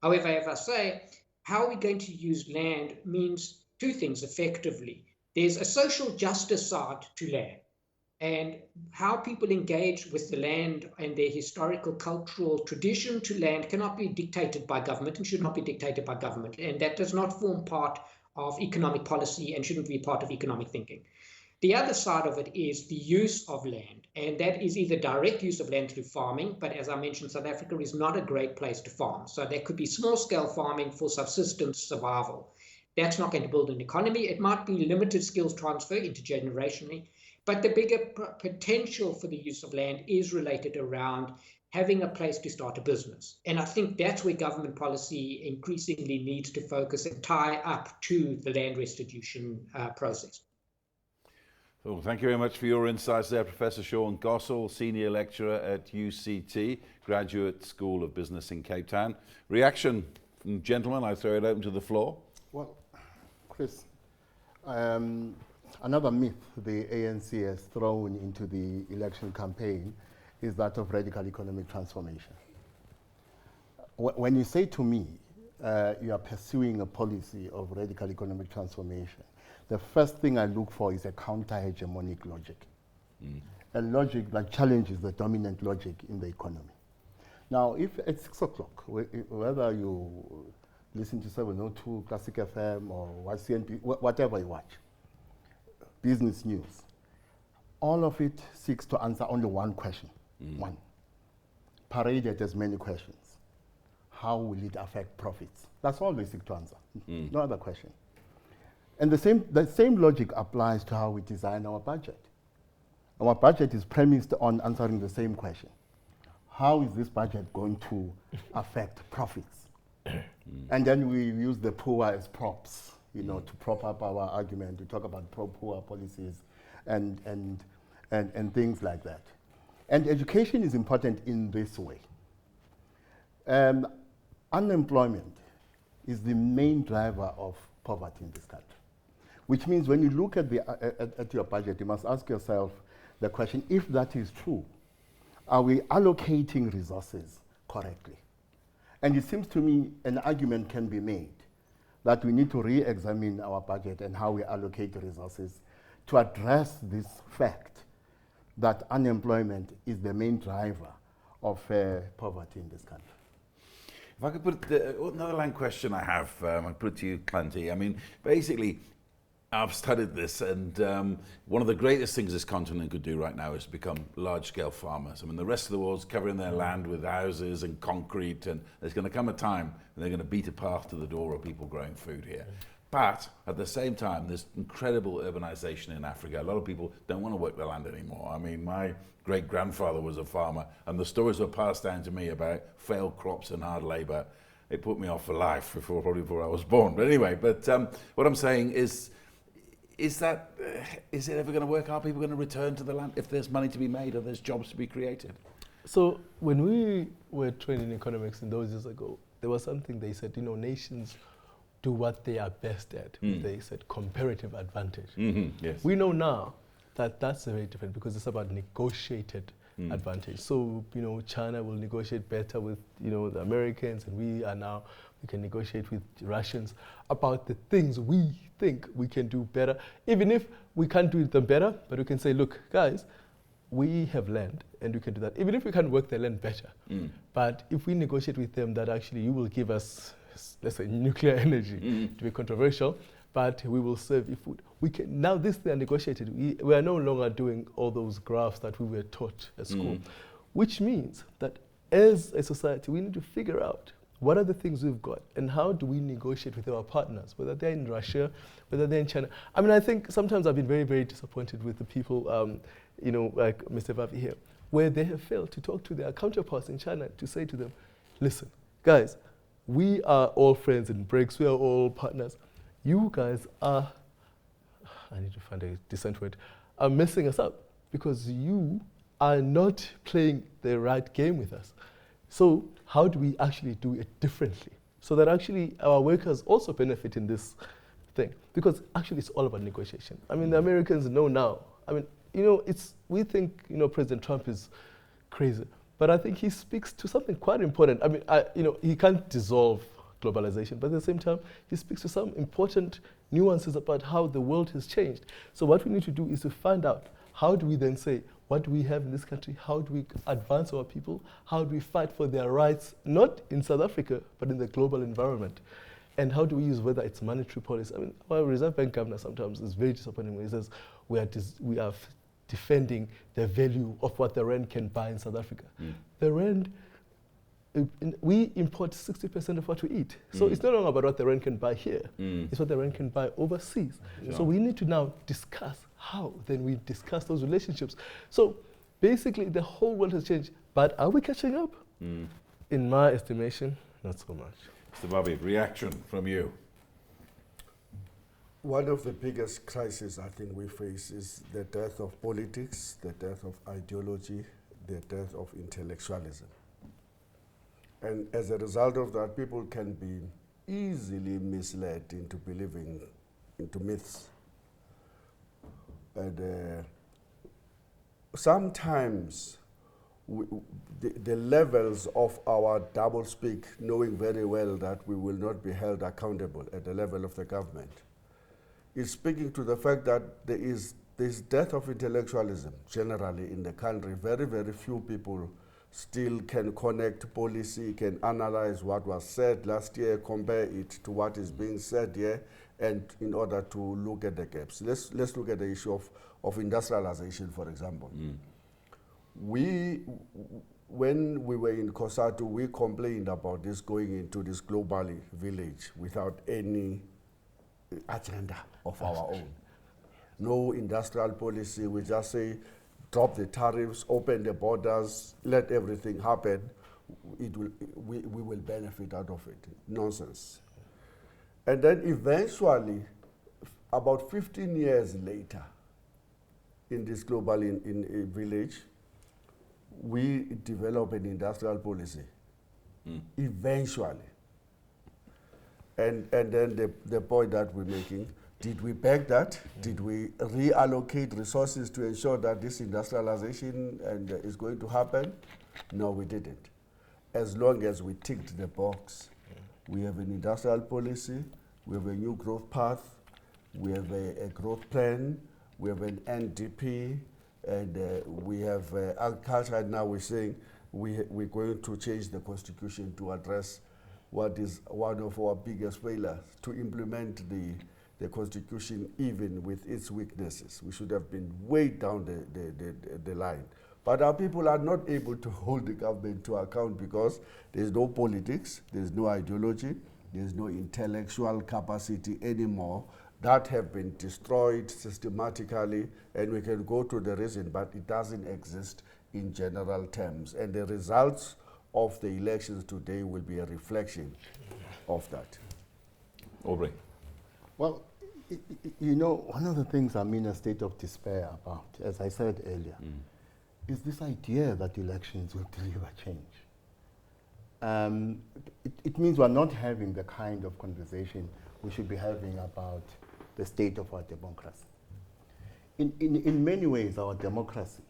However, as I say, how are we going to use land means 2 things effectively. There's a social justice side to land, and how people engage with the land and their historical cultural tradition to land cannot be dictated by government and should not be dictated by government. And that does not form part of economic policy and shouldn't be part of economic thinking. The other side of it is the use of land, and that is either direct use of land through farming, but as I mentioned, South Africa is not a great place to farm. So there could be small-scale farming for subsistence survival. That's not going to build an economy. It might be limited skills transfer intergenerationally, but the bigger potential for the use of land is related around having a place to start a business. And I think that's where government policy increasingly needs to focus and tie up to the land restitution process. Well, thank you very much for your insights there, Professor Sean Gossel, Senior Lecturer at UCT, Graduate School of Business in Cape Town. Reaction from gentlemen, I throw it open to the floor. Well, Chris, another myth the ANC has thrown into the election campaign is that of radical economic transformation. When you say to me you are pursuing a policy of radical economic transformation, the first thing I look for is a counter-hegemonic logic, a logic that challenges the dominant logic in the economy. Now, if at 6 o'clock, whether you listen to 702, Classic FM, or watch CNBC, whatever you watch, business news, all of it seeks to answer only one question. One. Paraded as many questions. How will it affect profits? That's all they seek to answer. No other question. And the same logic applies to how we design our budget. Our budget is premised on answering the same question. How is this budget going to affect profits? And then we use the poor as props, to prop up our argument. We talk about pro-poor policies and things like that. And education is important in this way. Unemployment is the main driver of poverty in this country, which means when you look at your budget, you must ask yourself the question, if that is true, are we allocating resources correctly? And it seems to me an argument can be made that we need to re-examine our budget and how we allocate resources to address this fact that unemployment is the main driver of poverty in this country. If I could put another line question I have, I put it to you, Xhanti. I mean, basically, I've studied this, and one of the greatest things this continent could do right now is become large-scale farmers. I mean, the rest of the world's covering their land with houses and concrete, and there's going to come a time when they're going to beat a path to the door of people growing food here. But at the same time, there's incredible urbanization in Africa. A lot of people don't want to work the land anymore. I mean, my great-grandfather was a farmer, and the stories were passed down to me about failed crops and hard labor. It put me off for life, probably before I was born. But anyway, what I'm saying is it ever going to work? Are people going to return to the land if there's money to be made or there's jobs to be created? So when we were trained in economics in those years ago, there was something they said, nations do what they are best at. They said comparative advantage. Yes. We know now that that's very different because it's about negotiated advantage. So, China will negotiate better with, the Americans, and we can negotiate with Russians about the things we think we can do better, even if we can't do them better, but we can say, look, guys, we have land and we can do that, even if we can't work the land better. But if we negotiate with them that actually you will give us, let's say, nuclear energy, to be controversial, but we will serve you food. We can, now this they are negotiated. We are no longer doing all those graphs that we were taught at school, which means that as a society, we need to figure out what are the things we've got and how do we negotiate with our partners, whether they're in Russia, whether they're in China. I mean, I think sometimes I've been very, very disappointed with the people, like Mr. Vavi here, where they have failed to talk to their counterparts in China to say to them, listen, guys, we are all friends in BRICS, we are all partners. You guys are, I need to find a decent word, are messing us up because you are not playing the right game with us. So how do we actually do it differently so that actually our workers also benefit in this thing? Because actually it's all about negotiation. I mean, the Americans know now. I mean, we think, President Trump is crazy, but I think he speaks to something quite important. I mean, he can't dissolve globalization, but at the same time, he speaks to some important nuances about how the world has changed. So what we need to do is to find out, how do we then say, what do we have in this country? How do we advance our people? How do we fight for their rights, not in South Africa, but in the global environment? And how do we use, whether it's monetary policy? I mean, our Reserve Bank governor sometimes is very disappointing when he says we are defending the value of what the rand can buy in South Africa. The rand, we import 60% of what we eat. So it's no longer about what the rand can buy here. It's what the rand can buy overseas. Sure. So we need to now discuss how then we discuss those relationships. So basically the whole world has changed, but are we catching up? In my estimation, not so much. Mr. Vavi, reaction from you. One of the biggest crises I think we face is the death of politics, the death of ideology, the death of intellectualism. And as a result of that, people can be easily misled into believing into myths. And sometimes the levels of our doublespeak, knowing very well that we will not be held accountable at the level of the government, is speaking to the fact that there is this death of intellectualism generally in the country. Very, very few people still can connect policy, can analyze what was said last year, compare it to what is being said here, and in order to look at the gaps. Let's look at the issue of industrialization, for example. When we were in COSATU, we complained about this going into this global village without any agenda of our own. No industrial policy, we just say, drop the tariffs, open the borders, let everything happen. We will benefit out of it. Nonsense. And then eventually, about 15 years later, in this global village, we develop an industrial policy. Eventually. And then the point that we're making, did we beg that? Did we reallocate resources to ensure that this industrialization is going to happen? No, we didn't. As long as we ticked the box, we have an industrial policy, We have a new growth path. We have a growth plan. We have an NDP. And we have agriculture. And now we're saying we're going to change the constitution to address what is one of our biggest failures, to implement the constitution even with its weaknesses. We should have been way down the line. But our people are not able to hold the government to account because there's no politics, there's no ideology, there's no intellectual capacity anymore. That have been destroyed systematically, and we can go to the reason, but it doesn't exist in general terms. And the results of the elections today will be a reflection of that. Aubrey. Well, you know, one of the things I'm in a state of despair about, as I said earlier, is this idea that elections will deliver change. It means we're not having the kind of conversation we should be having about the state of our democracy. In many ways, our democracy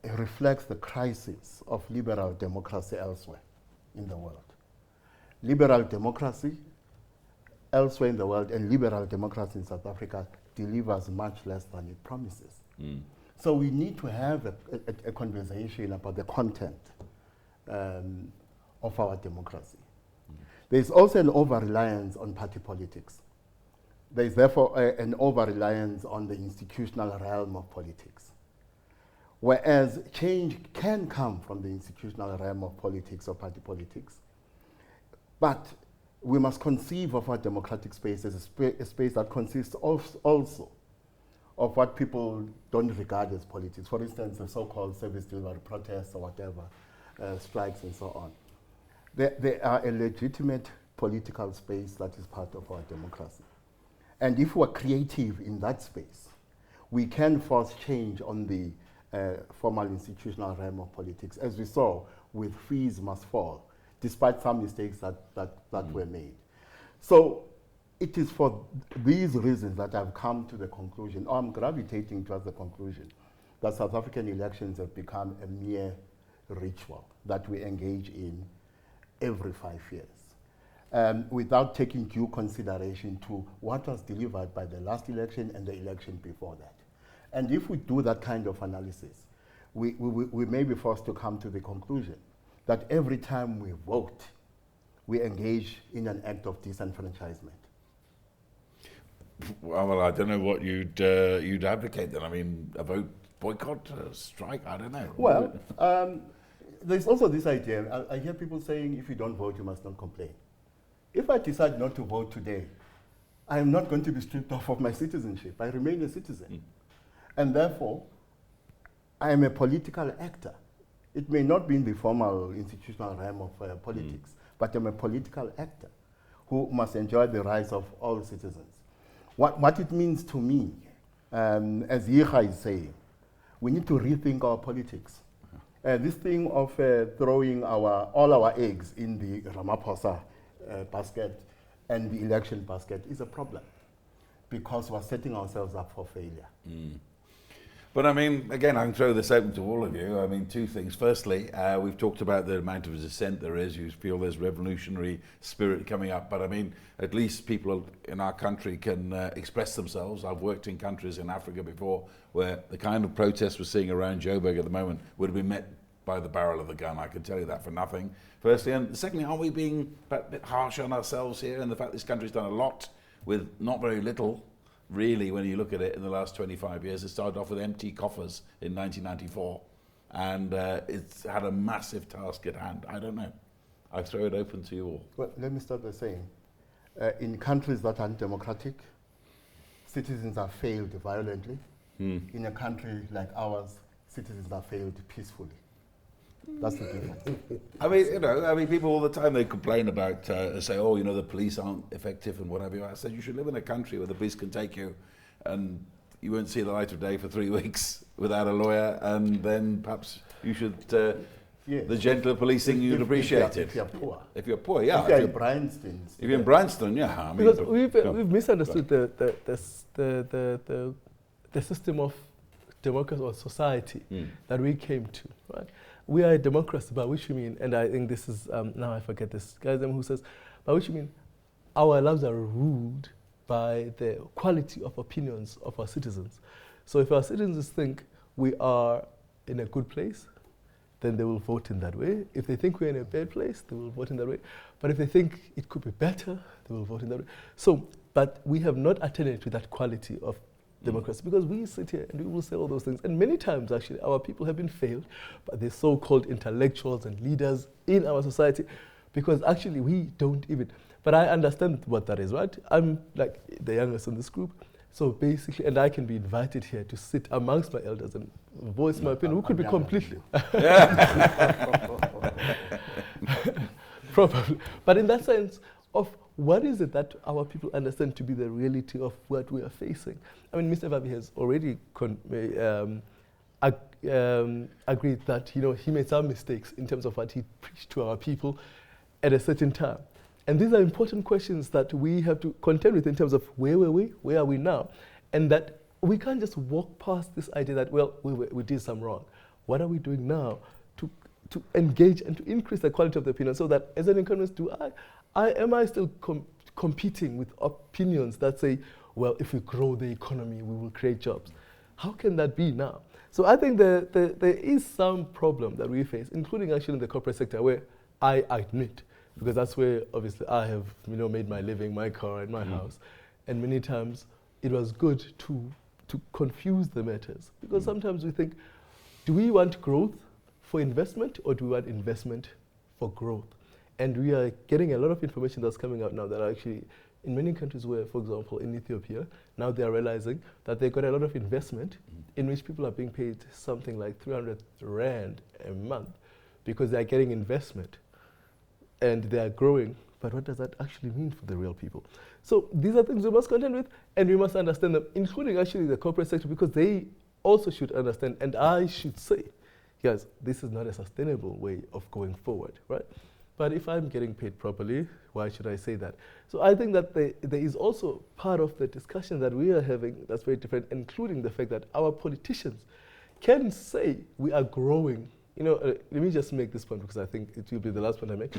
reflects the crisis of liberal democracy elsewhere in the world. Liberal democracy elsewhere in the world and liberal democracy in South Africa delivers much less than it promises. So we need to have a conversation about the content of our democracy. There's also an over-reliance on party politics. There's therefore an over-reliance on the institutional realm of politics. Whereas change can come from the institutional realm of politics or party politics, but we must conceive of our democratic space as a space that consists also of what people don't regard as politics. For instance, the so-called service delivery protests or whatever, strikes and so on. They are a legitimate political space that is part of our democracy. And if we're creative in that space, we can force change on the formal institutional realm of politics, as we saw with fees must fall, despite some mistakes that were made. So it is for these reasons that I've come to the conclusion, or I'm gravitating towards the conclusion, that South African elections have become a mere ritual that we engage in every 5 years, without taking due consideration to what was delivered by the last election and the election before that. And if we do that kind of analysis, we may be forced to come to the conclusion that every time we vote, we engage in an act of disenfranchisement. Well, I don't know what you'd advocate then. I mean, a vote boycott, a strike, I don't know. Well, there's also this idea, I hear people saying if you don't vote, you must not complain. If I decide not to vote today, I am not going to be stripped off of my citizenship. I remain a citizen. And therefore, I am a political actor. It may not be in the formal institutional realm of politics, but I'm a political actor who must enjoy the rights of all citizens. What it means to me, as Yicha is saying, we need to rethink our politics. This thing of throwing all our eggs in the Ramaphosa basket and the election basket is a problem because we're setting ourselves up for failure. But I mean, again, I can throw this open to all of you. I mean, two things. Firstly, we've talked about the amount of dissent there is. You feel there's revolutionary spirit coming up. But I mean, at least people in our country can express themselves. I've worked in countries in Africa before where the kind of protests we're seeing around Joburg at the moment would have been met by the barrel of the gun. I can tell you that for nothing. Firstly. And secondly, are we being a bit harsh on ourselves here in the fact this country's done a lot with not very little? Really, when you look at it in the last 25 years, it started off with empty coffers in 1994, and it's had a massive task at hand. I don't know. I throw it open to you all. Well, let me start by saying, in countries that are democratic, citizens are failed violently. In a country like ours, citizens are failed peacefully. That's the difference. I mean, people all the time, they complain about, say, oh, you know, the police aren't effective and whatever. I said, you should live in a country where the police can take you and you won't see the light of day for 3 weeks without a lawyer, and then perhaps you should, yes, the gentler policing, you'd appreciate it. If you're poor. If you're poor, yeah. If you're in Bryanston. If you're in Bryanston, yeah. I mean, because we've misunderstood the system of democracy or society that we came to, right? We are a democracy, by which you mean, and I think this is, now I forget this guy's name who says, by which you mean, our lives are ruled by the quality of opinions of our citizens. So if our citizens think we are in a good place, then they will vote in that way. If they think we're in a bad place, they will vote in that way. But if they think it could be better, they will vote in that way. So, but we have not attained to that quality of democracy, because we sit here and we will say all those things. And many times, actually, our people have been failed by the so-called intellectuals and leaders in our society, because actually we don't even. But I understand what that is, right? I'm like the youngest in this group. So basically, and I can be invited here to sit amongst my elders and voice my opinion. We could be completely. Probably. But in that sense of what is it that our people understand to be the reality of what we are facing? I mean, Mr. Vavi has already agreed that he made some mistakes in terms of what he preached to our people at a certain time. And these are important questions that we have to contend with in terms of where were we, where are we now? And that we can't just walk past this idea that, well, we did some wrong. What are we doing now to engage and to increase the quality of the opinion, so that as an economist, am I still competing with opinions that say, well, if we grow the economy, we will create jobs? How can that be now? So I think there is some problem that we face, including actually in the corporate sector, where I admit, because that's where obviously I have made my living, my car and my house, and many times it was good to confuse the matters, because sometimes we think, do we want growth for investment, or do we want investment for growth? And we are getting a lot of information that's coming out now that actually in many countries where, for example, in Ethiopia, now they are realizing that they got a lot of investment in which people are being paid something like 300 Rand a month because they are getting investment and they are growing. But what does that actually mean for the real people? So these are things we must contend with, and we must understand them, including actually the corporate sector, because they also should understand, and I should say, guys, this is not a sustainable way of going forward, right? But if I'm getting paid properly, why should I say that? So I think that there is also part of the discussion that we are having that's very different, including the fact that our politicians can say we are growing. Let me just make this point, because I think it will be the last point I make.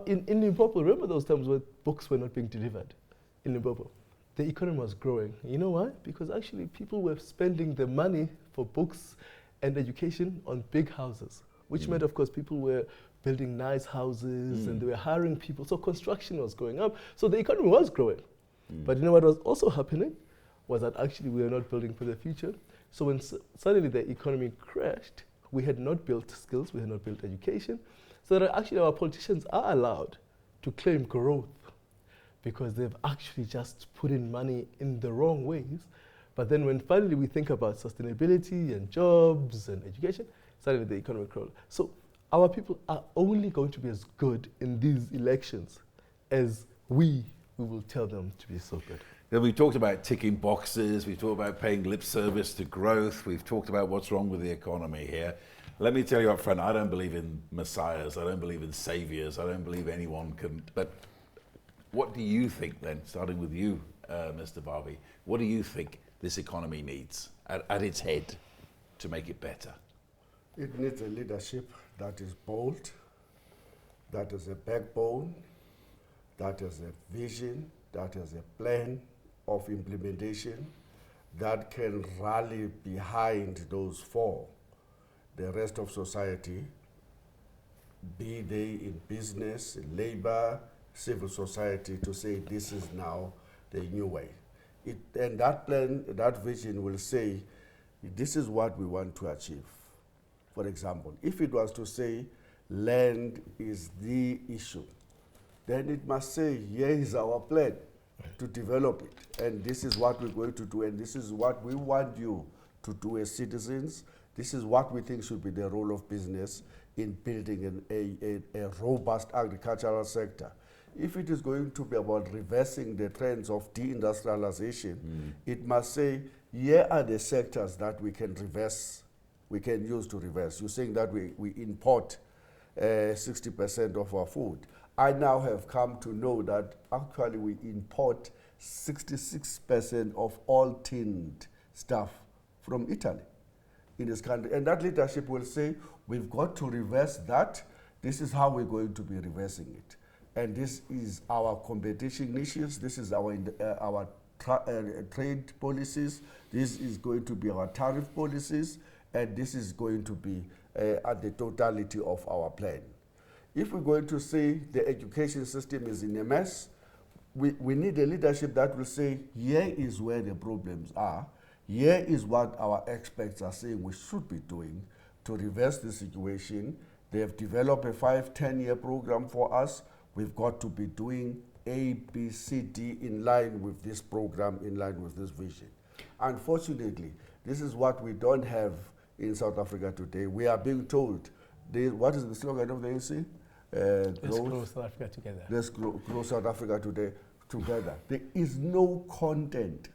In Limpopo, remember those times where books were not being delivered in Limpopo? The economy was growing. You know why? Because actually people were spending the money for books and education on big houses, which meant, of course, people were building nice houses and they were hiring people. So construction was going up. So the economy was growing. But what was also happening was that actually we were not building for the future. So when suddenly the economy crashed, we had not built skills, we had not built education. So that actually our politicians are allowed to claim growth because they've actually just put in money in the wrong ways. But then when finally we think about sustainability and jobs and education, suddenly the economy crawled. So our people are only going to be as good in these elections as we will tell them to be so good. Then we've talked about ticking boxes, we've talked about paying lip service to growth, we've talked about what's wrong with the economy here. Let me tell you up front, I don't believe in messiahs, I don't believe in saviors, I don't believe anyone can. But what do you think then, starting with you, Mr. Vavi, what do you think this economy needs at its head to make it better? It needs a leadership that is bold, that has a backbone, that has a vision, that has a plan of implementation, that can rally behind those four. The rest of society, be they in business, in labor, civil society, to say this is now the new way. And that plan, that vision will say, this is what we want to achieve. For example, if it was to say land is the issue, then it must say, here is our plan to develop it. And this is what we're going to do. And this is what we want you to do as citizens. This is what we think should be the role of business in building a robust agricultural sector. If it is going to be about reversing the trends of deindustrialization, it must say, here are the sectors that we can reverse, we can use to reverse. You're saying that we import 60% of our food. I now have come to know that actually we import 66% of all tinned stuff from Italy in this country. And that leadership will say, we've got to reverse that. This is how we're going to be reversing it. and this is our competition issues, this is our trade policies, this is going to be our tariff policies, and this is going to be at the totality of our plan. If we're going to say the education system is in a mess, we need a leadership that will say, here is where the problems are, here is what our experts are saying we should be doing to reverse the situation. They have developed a 5-10-year program for us. We've got to be doing A, B, C, D in line with this program, in line with this vision. Unfortunately, this is what we don't have in South Africa today. We are being told, what is the slogan of the ANC? Let's grow South Africa together. Let's grow South Africa together. There is no content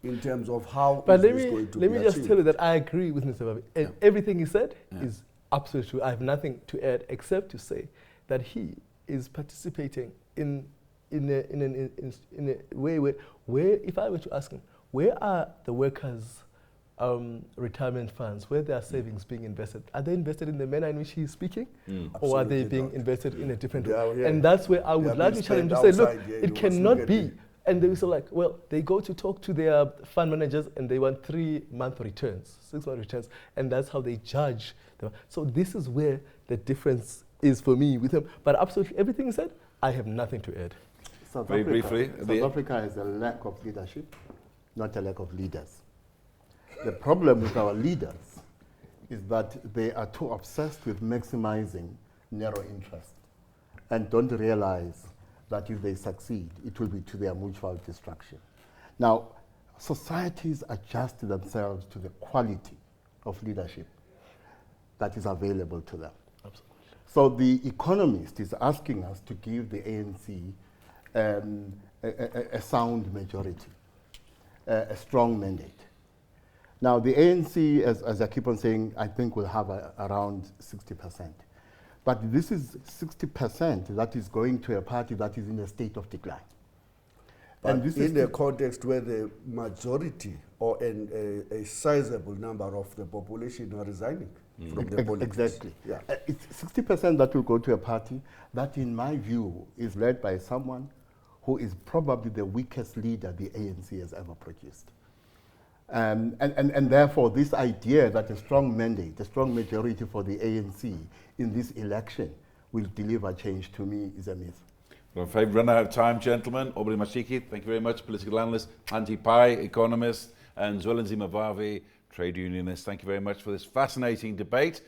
in terms of how but is this going to be let me just achieved. tell you that I agree with Mr. Vavi. And everything he said is absolutely true. I have nothing to add except to say that he is participating in a way where if I were to ask him, where are the workers' retirement funds, where their savings being invested? Are they invested in the manner in which he is speaking? Or are they being invested in a different way? And that's where I would like to challenge him to say, look, it cannot be. And they say like, well, they go to talk to their fund managers and they want 3-month returns, 6-month returns, and that's how they judge them. So this is where the difference is for me with him. But absolutely everything he said, I have nothing to add. Very briefly. South Africa has a lack of leadership, not a lack of leaders. The problem with our leaders is that they are too obsessed with maximizing narrow interest and don't realize that if they succeed, it will be to their mutual destruction. Now, societies adjust themselves to the quality of leadership that is available to them. Absolutely. So the Economist is asking us to give the ANC a sound majority, a strong mandate. Now, the ANC, as I keep on saying, I think will have around 60%. But this is 60% that is going to a party that is in a state of decline. But and this in a context where the majority or a sizable number of the population are resigning from the politics. Exactly. Yeah. It's 60% that will go to a party that, in my view, is led by someone who is probably the weakest leader the ANC has ever produced. And therefore, this idea that a strong mandate, a strong majority for the ANC in this election will deliver change, to me, is a myth. Well, if I've run out of time, gentlemen, Obri Mashiki, thank you very much, political analyst, Xhanti Payi, economist, and Zwelinzima Vavi, trade unionist. Thank you very much for this fascinating debate.